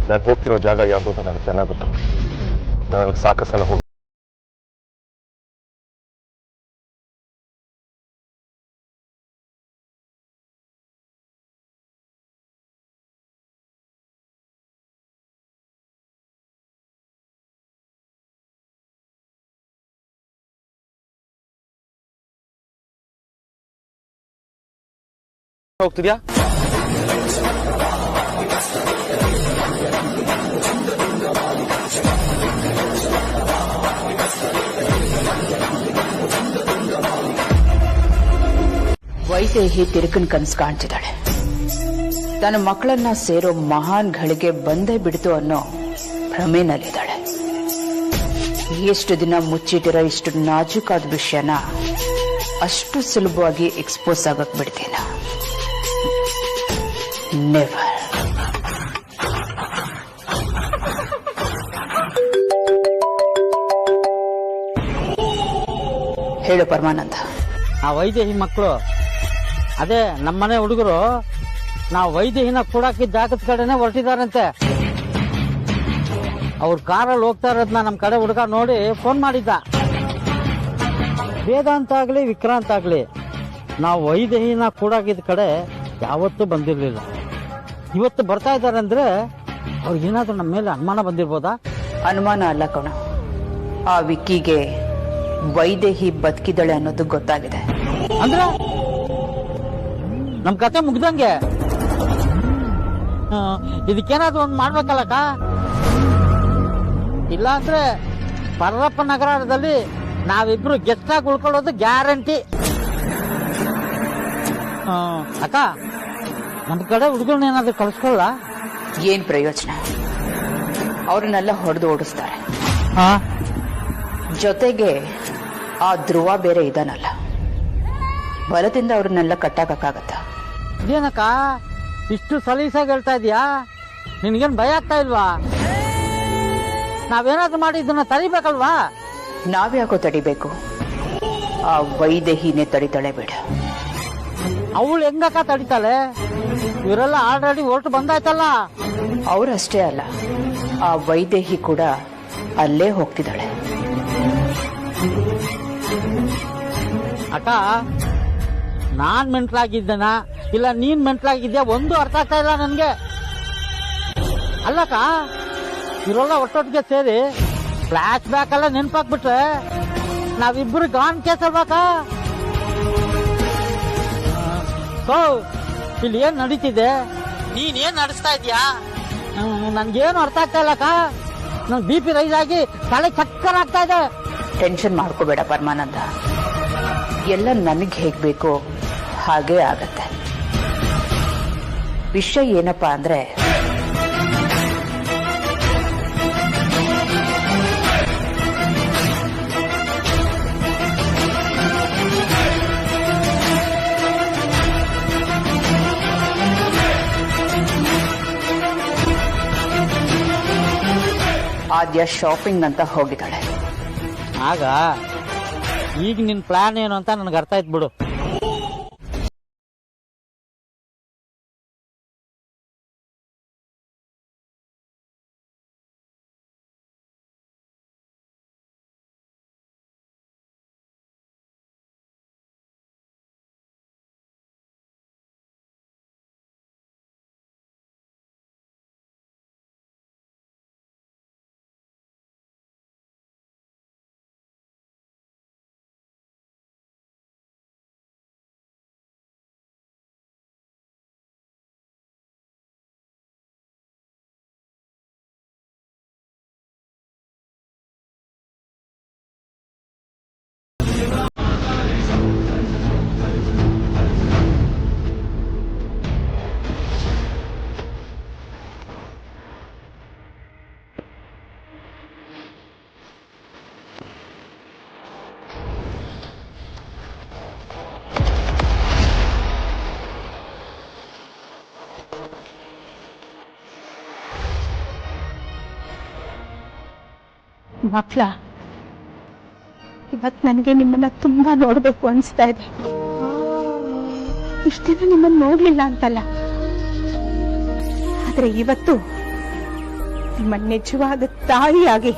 ನಾನು ಹೋಗ್ತಿರೋ ಜಾಗ ಯಾವುದು ಅಂತ ನನಗೆ ಚೆನ್ನಾಗಿ ಗೊತ್ತು. ನನಗೆ ಸಾಕಷ್ಟು ಸಲ ಹೋಗಿ ಹೋಗ್ತಿದ್ಯಾ? ವೈದೇಹಿ ತಿರುಕನ್ ಕನಸು ಕಾಣ್ತಿದ್ದಾಳೆ. ತನ್ನ ಮಕ್ಕಳನ್ನ ಸೇರೋ ಮಹಾನ್ ಗಳಿಗೆ ಬಂದೇ ಬಿಡ್ತು ಅನ್ನೋ ಭ್ರಮೆನಲ್ಲಿದ್ದಾಳೆ. ಎಷ್ಟು ದಿನ ಮುಚ್ಚಿಟ್ಟಿರೋ ಇಷ್ಟು ನಾಜೂಕಾದ ವಿಷಯನ ಅಷ್ಟು ಸುಲಭವಾಗಿ ಎಕ್ಸ್ಪೋಸ್ ಆಗಕ್ ಬಿಡ್ತೀನ? ನೆವರ್. ಹೇಳು ಪರಮಾನಂದ. ಆ ವೈದೇಹಿ ಮಕ್ಕಳು, ಅದೇ ನಮ್ಮನೆ ಹುಡುಗರು, ನಾವು ವೈದೇಹಿನ ಕೂಡಾಕಿದ್ದ ಜಾಗದ ಕಡೆನೆ ಹೊರಟಿದಾರಂತೆ. ಅವ್ರ ಕಾರಲ್ಲಿ ಹೋಗ್ತಾ ಇರೋದನ್ನ ನಮ್ಮ ಕಡೆ ಹುಡುಗ ನೋಡಿ ಫೋನ್ ಮಾಡಿದ್ದ. ವೇದಾಂತ ಆಗ್ಲಿ ವಿಕ್ರಾಂತ್ ಆಗ್ಲಿ ನಾವು ವೈದೇಹಿನ ಕೂಡಾಕಿದ ಕಡೆ ಯಾವತ್ತೂ ಬಂದಿರ್ಲಿಲ್ಲ. ಇವತ್ತು ಬರ್ತಾ ಇದ್ದಾರೆ ಅಂದ್ರೆ ಅವ್ರಿಗೇನಾದ್ರೂ ನಮ್ಮ ಮೇಲೆ ಅನುಮಾನ ಬಂದಿರ್ಬೋದಾ? ಅನುಮಾನ ಅಲ್ಲ ಕಣ, ಆ ವಿಕ್ಕಿಗೆ ವೈದೇಹಿ ಬದುಕಿದಳೆ ಅನ್ನೋದು ಗೊತ್ತಾಗಿದೆ. ಅಂದ್ರೆ ನಮ್ ಕತೆ ಮುಗ್ದಂಗೆ. ಇದಕ್ಕೇನಾದ್ರೂ ಒಂದು ಮಾಡ್ಬೇಕಲ್ಲಕ್ಕ. ಇಲ್ಲ ಅಂದ್ರೆ ಪರ್ರಪ್ಪ ನಗರದಲ್ಲಿ ನಾವಿಬ್ರು ಗೆಸ್ಟ್ ಆಗಿ ಉಳ್ಕೊಳ್ಳೋದು ಗ್ಯಾರಂಟಿ. ಅಕ್ಕ, ನಮ್ ಕಡೆ ಹುಡುಗರನ್ನ ಏನಾದ್ರೂ ಕಳ್ಸ್ಕೊಳ್ಳ? ಏನ್ ಪ್ರಯೋಜನ? ಅವ್ರನ್ನೆಲ್ಲ ಹೊಡೆದು ಓಡಿಸ್ತಾರೆ. ಜೊತೆಗೆ ಆ ಧ್ರುವ ಬೇರೆ ಇದಾನಲ್ಲ, ಬಲದಿಂದ ಅವ್ರನ್ನೆಲ್ಲ ಕಟ್ಟಾಕಕ್ಕಾಗತ್ತ? ಇದೇನಕ್ಕ ಇಷ್ಟು ಸಲೀಸಾಗಿ ಹೇಳ್ತಾ ಇದೀಯಾ? ನಿನ್ಗೇನ್ ಭಯ ಆಗ್ತಾ ಇಲ್ವಾ? ನಾವೇನಾದ್ರೂ ಮಾಡಿ ಇದನ್ನ ತಡಿಬೇಕಲ್ವಾ? ನಾವ್ಯಾಕೋ ತಡಿಬೇಕು? ಆ ವೈದೇಹಿನೇ ತಡಿತಾಳೆ ಬಿಡ. ಅವಳು ಹೆಂಗಕ್ಕ ತಡಿತಾಳೆ? ಇವರೆಲ್ಲ ಆಲ್ರೆಡಿ ಹೊರಟು ಬಂದಾಯ್ತಲ್ಲ. ಅವರಷ್ಟೇ ಅಲ್ಲ, ಆ ವೈದೇಹಿ ಕೂಡ ಅಲ್ಲೇ ಹೋಗ್ತಿದ್ದಾಳೆ. ಅಕ್ಕ, ನಾನ್ ಮೆಂಟ್ಲಾಗಿದ್ದನ ಇಲ್ಲ ನೀನ್ ಮೆಂಟ್ಲಾಗಿದ್ಯಾ ಒಂದು ಅರ್ಥ ಆಗ್ತಾ ಇಲ್ಲ ನನ್ಗೆ. ಅಲ್ಲಕ್ಕ ಇರೋಲ್ಲ ಒಟ್ಟೊಟ್ಟಿಗೆ ಸೇರಿ ಫ್ಲಾಶ್ ಬ್ಯಾಕ್ ಎಲ್ಲ ನೆನ್ಪಾಕ್ಬಿಟ್ರೆ ನಾವಿಬ್ರು ಗಾನ್ ಕೇಸ್ ಅಲ್ವಾಕ. ಇಲ್ಲಿ ಏನ್ ನಡೀತಿದೆ, ನೀನ್ ಏನ್ ನಡೆಸ್ತಾ ಇದೀಯಾ? ನನ್ಗೇನು ಅರ್ಥ ಆಗ್ತಾ ಇಲ್ಲಕ್ಕ. ನನ್ BP ರೈಸ್ ಆಗಿ ತಲೆ ಚಕ್ಕರ್ ಆಗ್ತಾ ಇದೆ. ಟೆನ್ಷನ್ ಮಾಡ್ಕೋಬೇಡ ಪರಮಾನಂದ, ಎಲ್ಲ ನನಗೆ ಹೇಗ್ ಬೇಕೋ ಹಾಗೇ ಆಗತ್ತೆ. ವಿಷಯ ಏನಪ್ಪಾ ಅಂದ್ರೆ ಆದ್ಯ ಶಾಪಿಂಗ್ ಅಂತ ಹೋಗಿದ್ದಾಳೆ. ಆಗ ಈಗ ನಿನ್ ಪ್ಲಾನ್ ಏನು ಅಂತ ನನ್ಗೆ ಅರ್ಥ ಆಯ್ತು ಬಿಡು. ಮಕ್ಳ, ಇವತ್ ನನಗೆ ನಿಮ್ಮನ್ನ ತುಂಬಾ ನೋಡ್ಬೇಕು ಅನ್ಸ್ತಾ ಇದೆ. ಇಷ್ಟ ದಿನ ನಿಮ್ಮನ್ನ ನೋಡ್ಲಿಲ್ಲ ಅಂತಲ್ಲ, ಆದ್ರೆ ಇವತ್ತು ನಿಮ್ಮ ನಿಜವಾದ ತಾಯಿಯಾಗಿ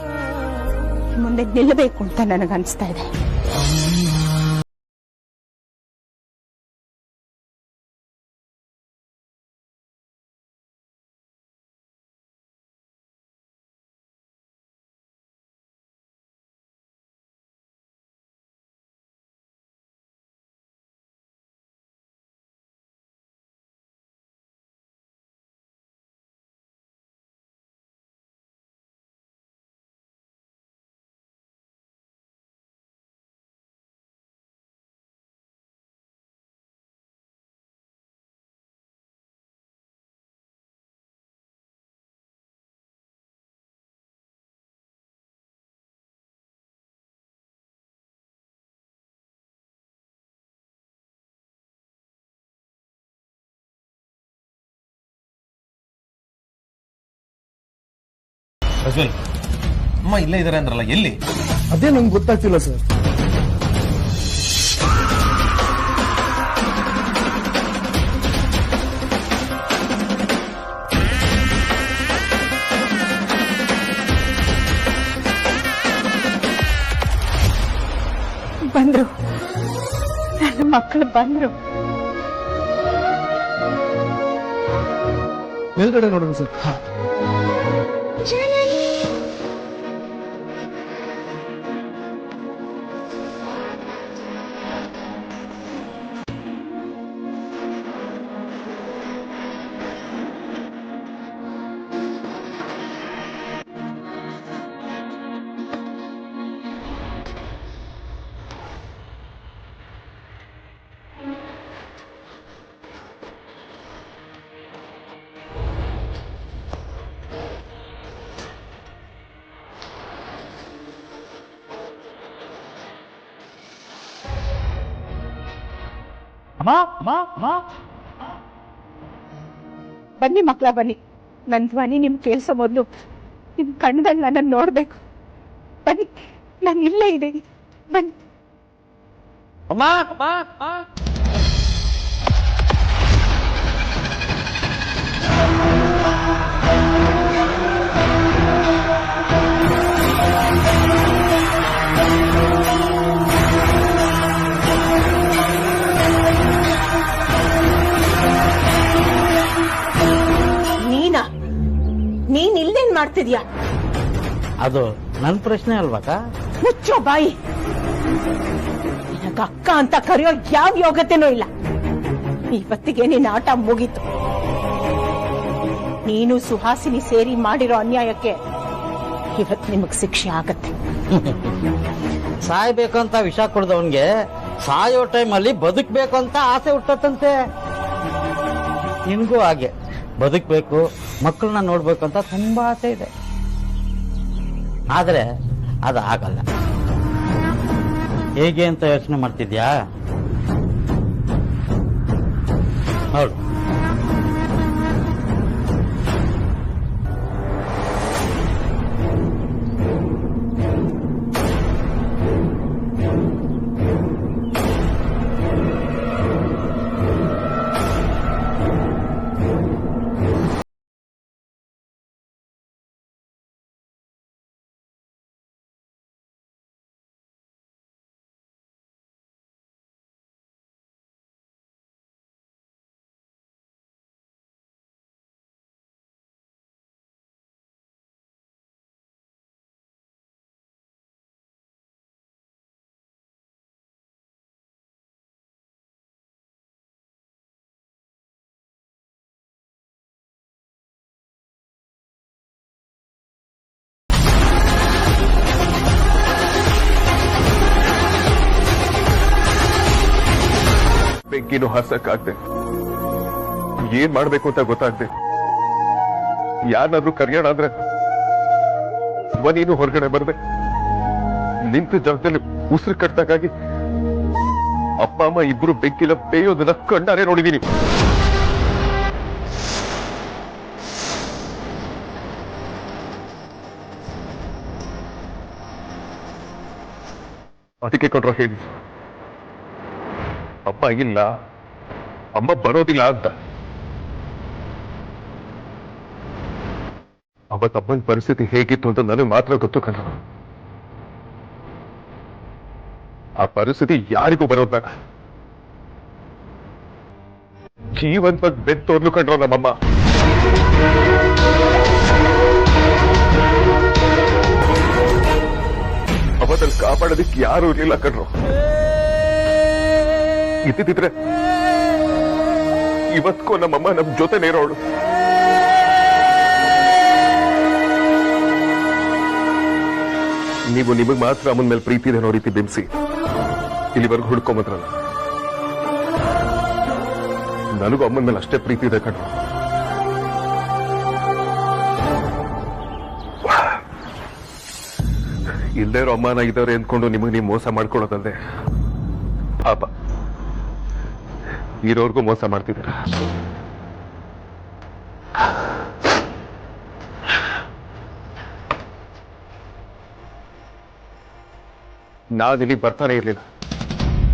ಮುಂದೆ ನಿಲ್ಲಬೇಕು ಅಂತ ನನಗನ್ಸ್ತಾ ಇದೆ. ಪ್ರಜ್ವಲ್, ಅಮ್ಮ ಇಲ್ಲೇ ಇದಾರೆ ಅಂದ್ರಲ್ಲ, ಎಲ್ಲಿ? ಅದೇ ನಂಗೆ ಗೊತ್ತಾಗ್ತಿಲ್ಲ ಸರ್. ಬಂದ್ರು, ನನ್ನ ಮಕ್ಕಳು ಬಂದ್ರು. ಮೇಲ್ಗಡೆ ನೋಡೋಣ ಸರ್. ಬನ್ನಿ ಮಕ್ಕಳ, ಬನ್ನಿ. ನನ್ ಧ್ವನಿ ನಿಮ್ ಕೇಳಿಸೋ ಮೊದ್ಲು ನಿಮ್ ಕಣ್ಣದಲ್ಲಿ ನನ್ನ ನೋಡ್ಬೇಕು. ಬನ್ನಿ, ನಾನು ಇಲ್ಲೇ ಇದ್ದೀನಿ, ಬನ್ನಿ. ಮಾಡ್ತಿದ್ಯಾ? ಅದು ನನ್ನ ಪ್ರಶ್ನೆ ಅಲ್ವಾಕ? ಮುಚ್ಚೋ ಬಾಯಿ. ನಿನಗ ಅಕ್ಕ ಅಂತ ಕರೆಯೋ ಯಾವ ಯೋಗ್ಯತೆನೂ ಇಲ್ಲ. ಇವತ್ತಿಗೆ ನಿನ್ನ ಆಟ ಮುಗೀತು. ನೀನು ಸುಹಾಸಿನಿ ಸೇರಿ ಮಾಡಿರೋ ಅನ್ಯಾಯಕ್ಕೆ ಇವತ್ತು ನಿಮಗ್ ಶಿಕ್ಷೆ ಆಗತ್ತೆ. ಸಾಯ್ಬೇಕಂತ ವಿಷ ಕುಡ್ದವನ್ಗೆ ಸಾಯೋ ಟೈಮಲ್ಲಿ ಬದುಕ್ಬೇಕು ಅಂತ ಆಸೆ ಹುಟ್ಟತ್ತಂತೆ. ನಿನ್ಗೂ ಹಾಗೆ ಬದುಕ್ಬೇಕು, ಮಕ್ಕಳನ್ನ ನೋಡ್ಬೇಕು ಅಂತ ತುಂಬಾ ಆಸೆ ಇದೆ. ಆದ್ರೆ ಅದು ಆಗಲ್ಲ. ಹೇಗೆ ಅಂತ ಯೋಚನೆ ಮಾಡ್ತಿದ್ಯಾ? ಹೌದು, ಬೆಂಕಿನೂ ಹಾಸಕ್ಕಾಗ್ದೆ, ಏನ್ ಮಾಡ್ಬೇಕು ಅಂತ ಗೊತ್ತಾಗ್ದೆ. ಯಾರನ್ನಾದ್ರೂ ಕರೆಯೋಣ ಅಂದ್ರೆ ನೀನು ಹೊರಗಡೆ ಬರ್ದೆ. ನಿಂತ ಜಾಗದಲ್ಲಿ ಉಸಿರು ಕಟ್ಟಾಗಿ ಅಪ್ಪ ಅಮ್ಮ ಇಬ್ರು ಬೆಂಕಿಲ ಬೇಯೋದನ್ನ ಕಣ್ಣಾರೆ ನೋಡಿದೀನಿ. ಅದಕ್ಕೆ ಕೊಟ್ರೋ ಹೇಳಿ, ಅಮ್ಮ ಇಲ್ಲ, ಅಮ್ಮ ಬರೋದಿಲ್ಲ ಅಂತ. ಅವತ್ತು ಅಮ್ಮನ ಪರಿಸ್ಥಿತಿ ಹೇಗಿತ್ತು ಅಂತ ನನಗೆ ಮಾತ್ರ ಗೊತ್ತು ಕಣ. ಆ ಪರಿಸ್ಥಿತಿ ಯಾರಿಗೂ ಬರೋದ್ ಬೇಡ. ಜೀವಂತವಾಗಿ ಬೆತ್ತೋರ್ಲು ಕಂಡ್ರು ನಮ್ಮಮ್ಮ. ಅವತ್ತಲ್ಲಿ ಕಾಪಾಡೋದಿಕ್ಕೆ ಯಾರು ಇರ್ಲಿಲ್ಲ ಕಣ್ರು. ಇದ್ದಿದ್ರೆ ಇವತ್ಕೂ ನಮ್ಮಮ್ಮ ನಮ್ ಜೊತೆ ನೇರೋಳು. ನೀವು ನಿಮಗ್ ಮಾತ್ರ ಅಮ್ಮನ ಮೇಲೆ ಪ್ರೀತಿ ಇದೆ ನೋಡಿತಿ ಬಿಂಬಿಸಿ ಇಲ್ಲಿವರೆಗೂ ಹುಡ್ಕೊಂಬದ್ರಲ್ಲ. ನನಗೂ ಅಮ್ಮನ ಮೇಲೆ ಅಷ್ಟೇ ಪ್ರೀತಿ ಇದೆ ಕಣ್ರು. ಇಲ್ಲದೇ ಇರೋ ಅಮ್ಮನ ಇದ್ದವ್ರೆ ಅಂದ್ಕೊಂಡು ನಿಮಗೆ ನೀವು ಮೋಸ ಮಾಡ್ಕೊಳ್ಳೋದಲ್ಲದೆ ಪಾಪ ಇರೋರ್ಗೂ ಮೋಸ ಮಾಡ್ತಿದ್ದೀರ. ನಾನಿಲ್ಲಿ ಬರ್ತಾನೆ ಇರ್ಲಿಲ್ಲ.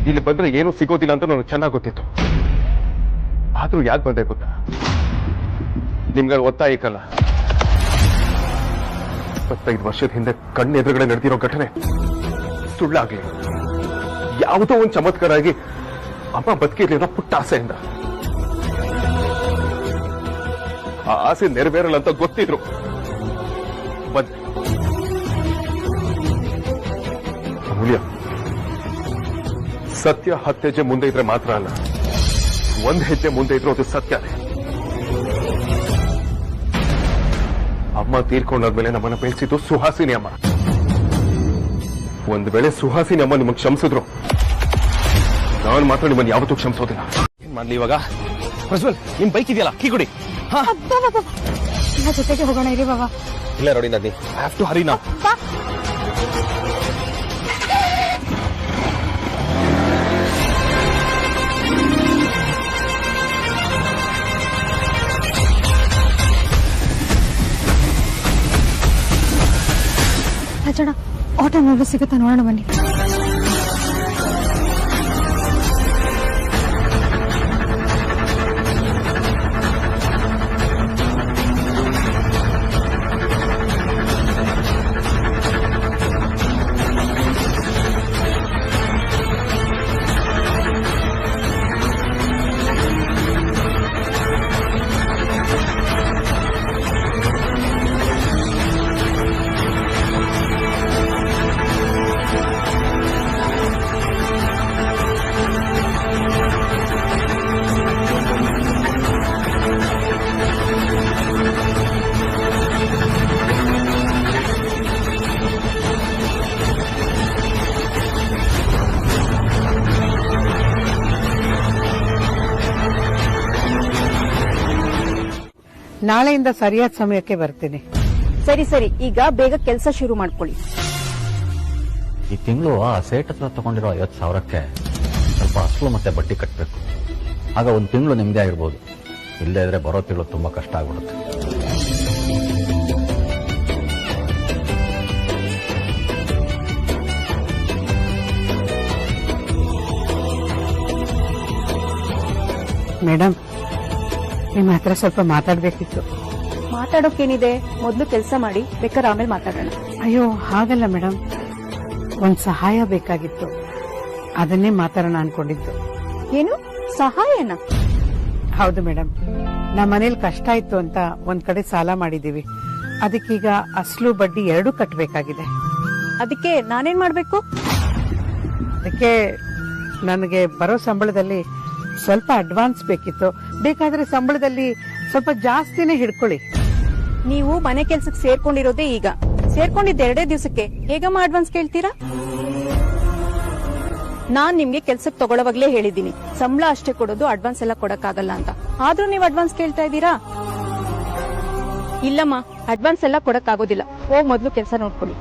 ಇಲ್ಲಿ ಬಂದ್ರೆ ಏನು ಸಿಗೋದಿಲ್ಲ ಅಂತ ನನಗೆ ಚೆನ್ನಾಗಿ ಗೊತ್ತಿತ್ತು. ಆದ್ರೂ ಯಾಕೆ ಬಂದೆ ಗೊತ್ತಾ? ನಿಮ್ಗೆ ಒತ್ತಾಯಿಕಲ್ಲ. 25 ವರ್ಷದ ಹಿಂದೆ ಕಣ್ಣೆದುರುಗಡೆ ನಡೆದಿರೋ ಘಟನೆ ಸುಳ್ಳಾಗ್ಲಿ, ಯಾವುದೋ ಒಂದು ಚಮತ್ಕಾರ ಆಗಿ ಅಮ್ಮ ಬದುಕಿರ್ಲಿಲ್ಲ ಪುಟ್ಟ ಆಸೆಯಿಂದ. ಆ ಆಸೆ ನೆರವೇರಲ್ಲ ಅಂತ ಗೊತ್ತಿದ್ರು ಅಮೂಲ್ಯ, ಸತ್ಯ 10 ಹೆಜ್ಜೆ ಮುಂದೆ ಇದ್ರೆ ಮಾತ್ರ ಅಲ್ಲ, 1 ಹೆಜ್ಜೆ ಮುಂದೆ ಇದ್ರು ಅದು ಸತ್ಯನೇ. ಅಮ್ಮ ತೀರ್ಕೊಂಡಾದ್ಮೇಲೆ ನಮ್ಮನ್ನ ಬೆಳೆಸಿದ್ದು ಸುಹಾಸಿನಿ ಅಮ್ಮ. ಒಂದ್ ವೇಳೆ ಸುಹಾಸಿನಿ ಅಮ್ಮ ನಿಮಗೆ ಕ್ಷಮಿಸಿದ್ರು, ನಾನು ಮಾತ್ರ ನಿಮ್ಮನ್ನು ಯಾವತ್ತೂ ಕ್ಷಮಿಸೋದಿಲ್ಲ. ಏನ್ ಮಾಡ್ಲಿ ಇವಾಗ? ಪ್ರಜ್ವಲ್, ನಿಮ್ ಬೈಕ್ ಇದೆಯಲ್ಲ, ಕೀ ಕೊಡಿ. ಜೊತೆಗೆ ಹೋಗೋಣ ಇರಿ ಬಾಬಾ. ಇಲ್ಲ ನೋಡಿ ನದಿ, I have to hurry now. Rajanna, auto movie ಸಿಗುತ್ತಾ ನೋಡೋಣ ಬನ್ನಿ. ನಾಳೆಯಿಂದ ಸರಿಯಾದ ಸಮಯಕ್ಕೆ ಬರ್ತೀನಿ. ಸರಿ ಸರಿ, ಈಗ ಬೇಗ ಕೆಲಸ ಶುರು ಮಾಡ್ಕೊಳ್ಳಿ. ಈ ತಿಂಗಳು ಆ ಸೇಟ್ ಹತ್ರ ತಗೊಂಡಿರೋ 50,000ಕ್ಕೆ ಸ್ವಲ್ಪ ಅಸಲು ಮತ್ತೆ ಬಡ್ಡಿ ಕಟ್ಟಬೇಕು. ಆಗ ಒಂದು ತಿಂಗಳು ನೆಮ್ಮದಿ ಆಗಿರ್ಬೋದು. ಇಲ್ಲದೇ ಇದ್ರೆ ಬರೋ ತಿಂಗಳು ತುಂಬಾ ಕಷ್ಟ ಆಗ್ಬಿಡುತ್ತೆ. ಮೇಡಮ್, ನಿಮ್ಮ ಹತ್ರ ಸ್ವಲ್ಪ ಮಾತಾಡ್ಬೇಕಿತ್ತು. ಮಾತಾಡೋಕೇನಿದೆ, ಮೊದಲು ಕೆಲಸ ಮಾಡಿ, ಬೇಕಾದ್ರೆ ಆಮೇಲೆ ಮಾತಾಡೋಣ. ಅಯ್ಯೋ ಹಾಗಲ್ಲ ಮೇಡಮ್, ಒಂದ್ ಸಹಾಯ ಬೇಕಾಗಿತ್ತು, ಅದನ್ನೇ ಮಾತಾಡೋಣ ಅನ್ಕೊಂಡಿದ್ದು. ಏನು ಸಹಾಯನ? ಹೌದು ಮೇಡಮ್, ನಮ್ಮ ಮನೇಲಿ ಕಷ್ಟ ಇತ್ತು ಅಂತ ಒಂದ್ ಕಡೆ ಸಾಲ ಮಾಡಿದೀವಿ. ಅದಕ್ಕೀಗ ಅಸಲು ಬಡ್ಡಿ 2 ಕಟ್ಟಬೇಕಾಗಿದೆ. ಅದಕ್ಕೆ ನಾನೇನ್ ಮಾಡ್ಬೇಕು? ಅದಕ್ಕೆ ನನಗೆ ಬರೋ ಸಂಬಳದಲ್ಲಿ ಸ್ವಲ್ಪ ಅಡ್ವಾನ್ಸ್ ಬೇಕಿತ್ತು. ಬೇಕಾದ್ರೆ ಸಂಬಳದಲ್ಲಿ ಸ್ವಲ್ಪ ಜಾಸ್ತಿನೇ ಹಿಡ್ಕೊಳ್ಳಿ. ನೀವು ಮನೆ ಕೆಲ್ಸಕ್ಕೆ ಸೇರ್ಕೊಂಡಿರೋದೇ ಈಗ, ಸೇರ್ಕೊಂಡಿದ್ದ 2 ದಿವಸಕ್ಕೆ ಹೇಗಮ್ಮ ಅಡ್ವಾನ್ಸ್ ಕೇಳ್ತೀರಾ? ನಾನ್ ನಿಮ್ಗೆ ಕೆಲ್ಸಕ್ಕೆ ತಗೊಳ್ಳೋವಾಗ್ಲೇ ಹೇಳಿದ್ದೀನಿ, ಸಂಬಳ ಅಷ್ಟೇ ಕೊಡೋದು, ಅಡ್ವಾನ್ಸ್ ಎಲ್ಲ ಕೊಡಕ್ಕಾಗಲ್ಲ ಅಂತ. ಆದ್ರೂ ನೀವು ಅಡ್ವಾನ್ಸ್ ಕೇಳ್ತಾ ಇದ್ದೀರಾ? ಇಲ್ಲಮ್ಮ, ಅಡ್ವಾನ್ಸ್ ಎಲ್ಲ ಕೊಡಕ್ಕಾಗೋದಿಲ್ಲ. ಹೋಗ್ ಮೊದ್ಲು ಕೆಲಸ ನೋಡ್ಕೊಳ್ಳಿ.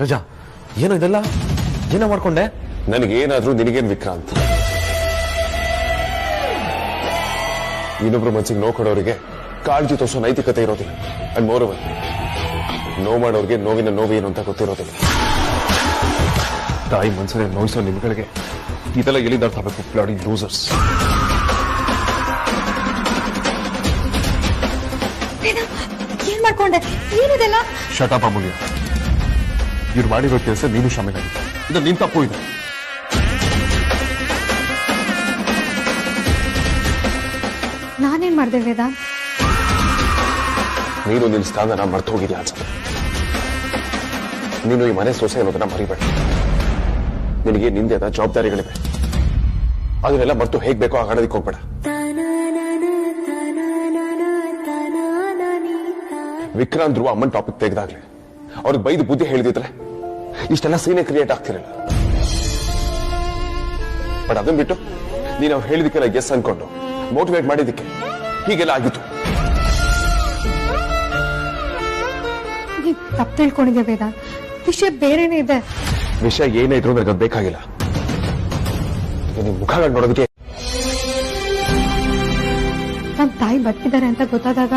ರಜಾ, ಏನೋ ಇದೆಲ್ಲ ಏನೋ ಮಾಡ್ಕೊಂಡೆ? ನನಗೇನಾದ್ರೂ ನಿನಗೇನ್ ವಿಕ್ರಾಂತ್? ಇನ್ನೊಬ್ರು ಮನ್ಸಿಗೆ ನೋವು ಕೊಡೋರಿಗೆ ಕಾಳಜಿ ತೋರಿಸೋ ನೈತಿಕತೆ ಇರೋದಿಲ್ಲ. ಅಂಡ್ ಮೋರವರ್, ನೋವು ಮಾಡೋರಿಗೆ ನೋವಿನ ನೋವು ಏನು ಅಂತ ಗೊತ್ತಿರೋದಿಲ್ಲ. ತಾಯಿ ಮನ್ಸನ್ನೇ ನೋಯಿಸೋ ನಿಮ್ಗಳಿಗೆ ಇದೆಲ್ಲ ಎಲ್ಲಿಂದ ಅರ್ಥ ಆಗಬೇಕು? Bloody losers. ಏನ್ ಮಾಡ್ಕೊಂಡೆ? ಏನಿದೆಲ್ಲ? ಶಟಾಪ್ ಅಮೂಲ್ಯ, ಇವ್ರು ಮಾಡಿರೋ ಕೆಲಸ ನೀನು ಶಾಮೀಲಾಗಿದೆ. ಇದು ನಿನ್ ತಪ್ಪು. ಇದೆ ನಾನೇನ್ ಮಾಡ್ದೆ ವೇದಾಂತ್? ನೀನು ನಿನ್ನ ಸ್ಥಾನನ ಮರ್ತು ಹೋಗಿದ್ಯಾ ಅನ್ಸುತ್ತೆ. ನೀನು ಈ ಮನೆ ಸೊಸೆ ಅನ್ನೋದನ್ನ ಮರಿಬೇಡ. ನಿನಗೆ ನಿಂದೆ ಆದ ಜವಾಬ್ದಾರಿಗಳಿವೆ, ಅದನ್ನೆಲ್ಲ ಮರ್ತು ಹೇಗ್ ಬೇಕೋ ಹಾಗೆ ಆಡೋದಕ್ಕೆ ಹೋಗ್ಬೇಡ. ವಿಕ್ರಾಂತ್ ಧ್ರುವ ಅಮ್ಮನ್ ಟಾಪಿಕ್ ತೆಗೆದಾಗ್ಲಿ ಅವ್ರಿಗೆ ಬೈದು ಬುದ್ಧಿ ಹೇಳಿದಿದ್ರೆ ಇಷ್ಟೆಲ್ಲ ಸೀನೆ ಕ್ರಿಯೇಟ್ ಆಗ್ತಿರಲಿಲ್ಲ. ಬಟ್ ಅದನ್ನ ಬಿಟ್ಟು ನೀನು ಅವ್ರು ಹೇಳಿದಕ್ಕೆಲ್ಲ ಗೆಸ್ ಅನ್ಕೊಂಡು ಮೋಟಿವೇಟ್ ಮಾಡಿದಕ್ಕೆ ಹೀಗೆಲ್ಲ ಆಗಿತ್ತು. ತಪ್ಪು ತಿಳ್ಕೊಂಡಿದ್ದೆ ವೇದಾಂತ್, ವಿಷಯ ಬೇರೆನೇ ಇದೆ. ವಿಷಯ ಏನೇ ಇದ್ರು ನನಗೆ ಬೇಕಾಗಿಲ್ಲ. ನಿನ್ನ ಮುಖಗಳು ನೋಡೋದಕ್ಕೆ. ನಮ್ ತಾಯಿ ಬದುಕಿದ್ದಾರೆ ಅಂತ ಗೊತ್ತಾದಾಗ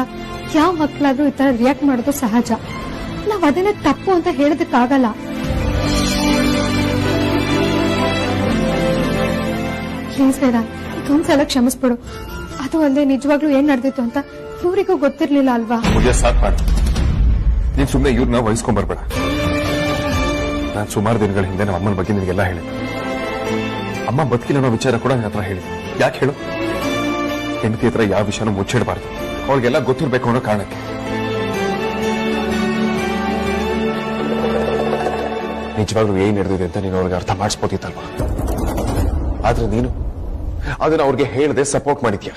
ಯಾವ ಮಕ್ಕಳಾದ್ರೂ ಈ ತರ ರಿಯಾಕ್ಟ್ ಮಾಡೋದು ಸಹಜ. ನಾವ್ ಅದನ್ನೇ ತಪ್ಪು ಅಂತ ಹೇಳೋದಕ್ಕಾಗಲ್ಲ. ಪ್ಲೀಸ್ ವೇದಾಂತ್, ಇದೊಂದ್ಸಲ ಕ್ಷಮಿಸ್ಬಿಡು. ಅದು ಅಲ್ಲದೆ ನಿಜವಾಗ್ಲೂ ಏನ್ ನಡೆದಿತ್ತು ಅಂತ ಇವ್ರಿಗೂ ಗೊತ್ತಿರ್ಲಿಲ್ಲ ಅಲ್ವಾ? ಸಾಕ್ ಮಾಡು. ನೀನ್ ಸುಮ್ಮನೆ ಇವ್ರನ್ನ ವಹಿಸ್ಕೊಂಡ್ ಬರ್ಬೇಡ. ನಾನು ಸುಮಾರು ದಿನಗಳ ಹಿಂದೆ ನಮ್ಮ ಅಮ್ಮನ ಬಗ್ಗೆ ನಿನಗೆಲ್ಲ ಹೇಳಿದೆ. ಅಮ್ಮ ಬದುಕಿಲ್ಲ ಅನ್ನೋ ವಿಚಾರ ಕೂಡ ನನ್ನ ಹತ್ರ ಹೇಳಿದೆ. ಯಾಕೆ ಹೇಳು? ಹೆಂಡತಿ ಹತ್ರ ಯಾವ ವಿಷಯನೂ ಮುಚ್ಚಿಡಬಾರ್ದು, ಅವ್ರಿಗೆಲ್ಲ ಗೊತ್ತಿರ್ಬೇಕು ಅನ್ನೋ ಕಾರಣಕ್ಕೆ. ನಿಜವಾಗ್ಲೂ ಏನ್ ನಡೆದಿದೆ ಅಂತ ನೀನು ಅವ್ರಿಗೆ ಅರ್ಥ ಮಾಡಿಸ್ಬೋದಿತ್ತಲ್ವಾ? ಆದ್ರೆ ನೀನು ಅದನ್ನ ಅವ್ರಿಗೆ ಹೇಳದೆ ಸಪೋರ್ಟ್ ಮಾಡಿದ್ಯಾ.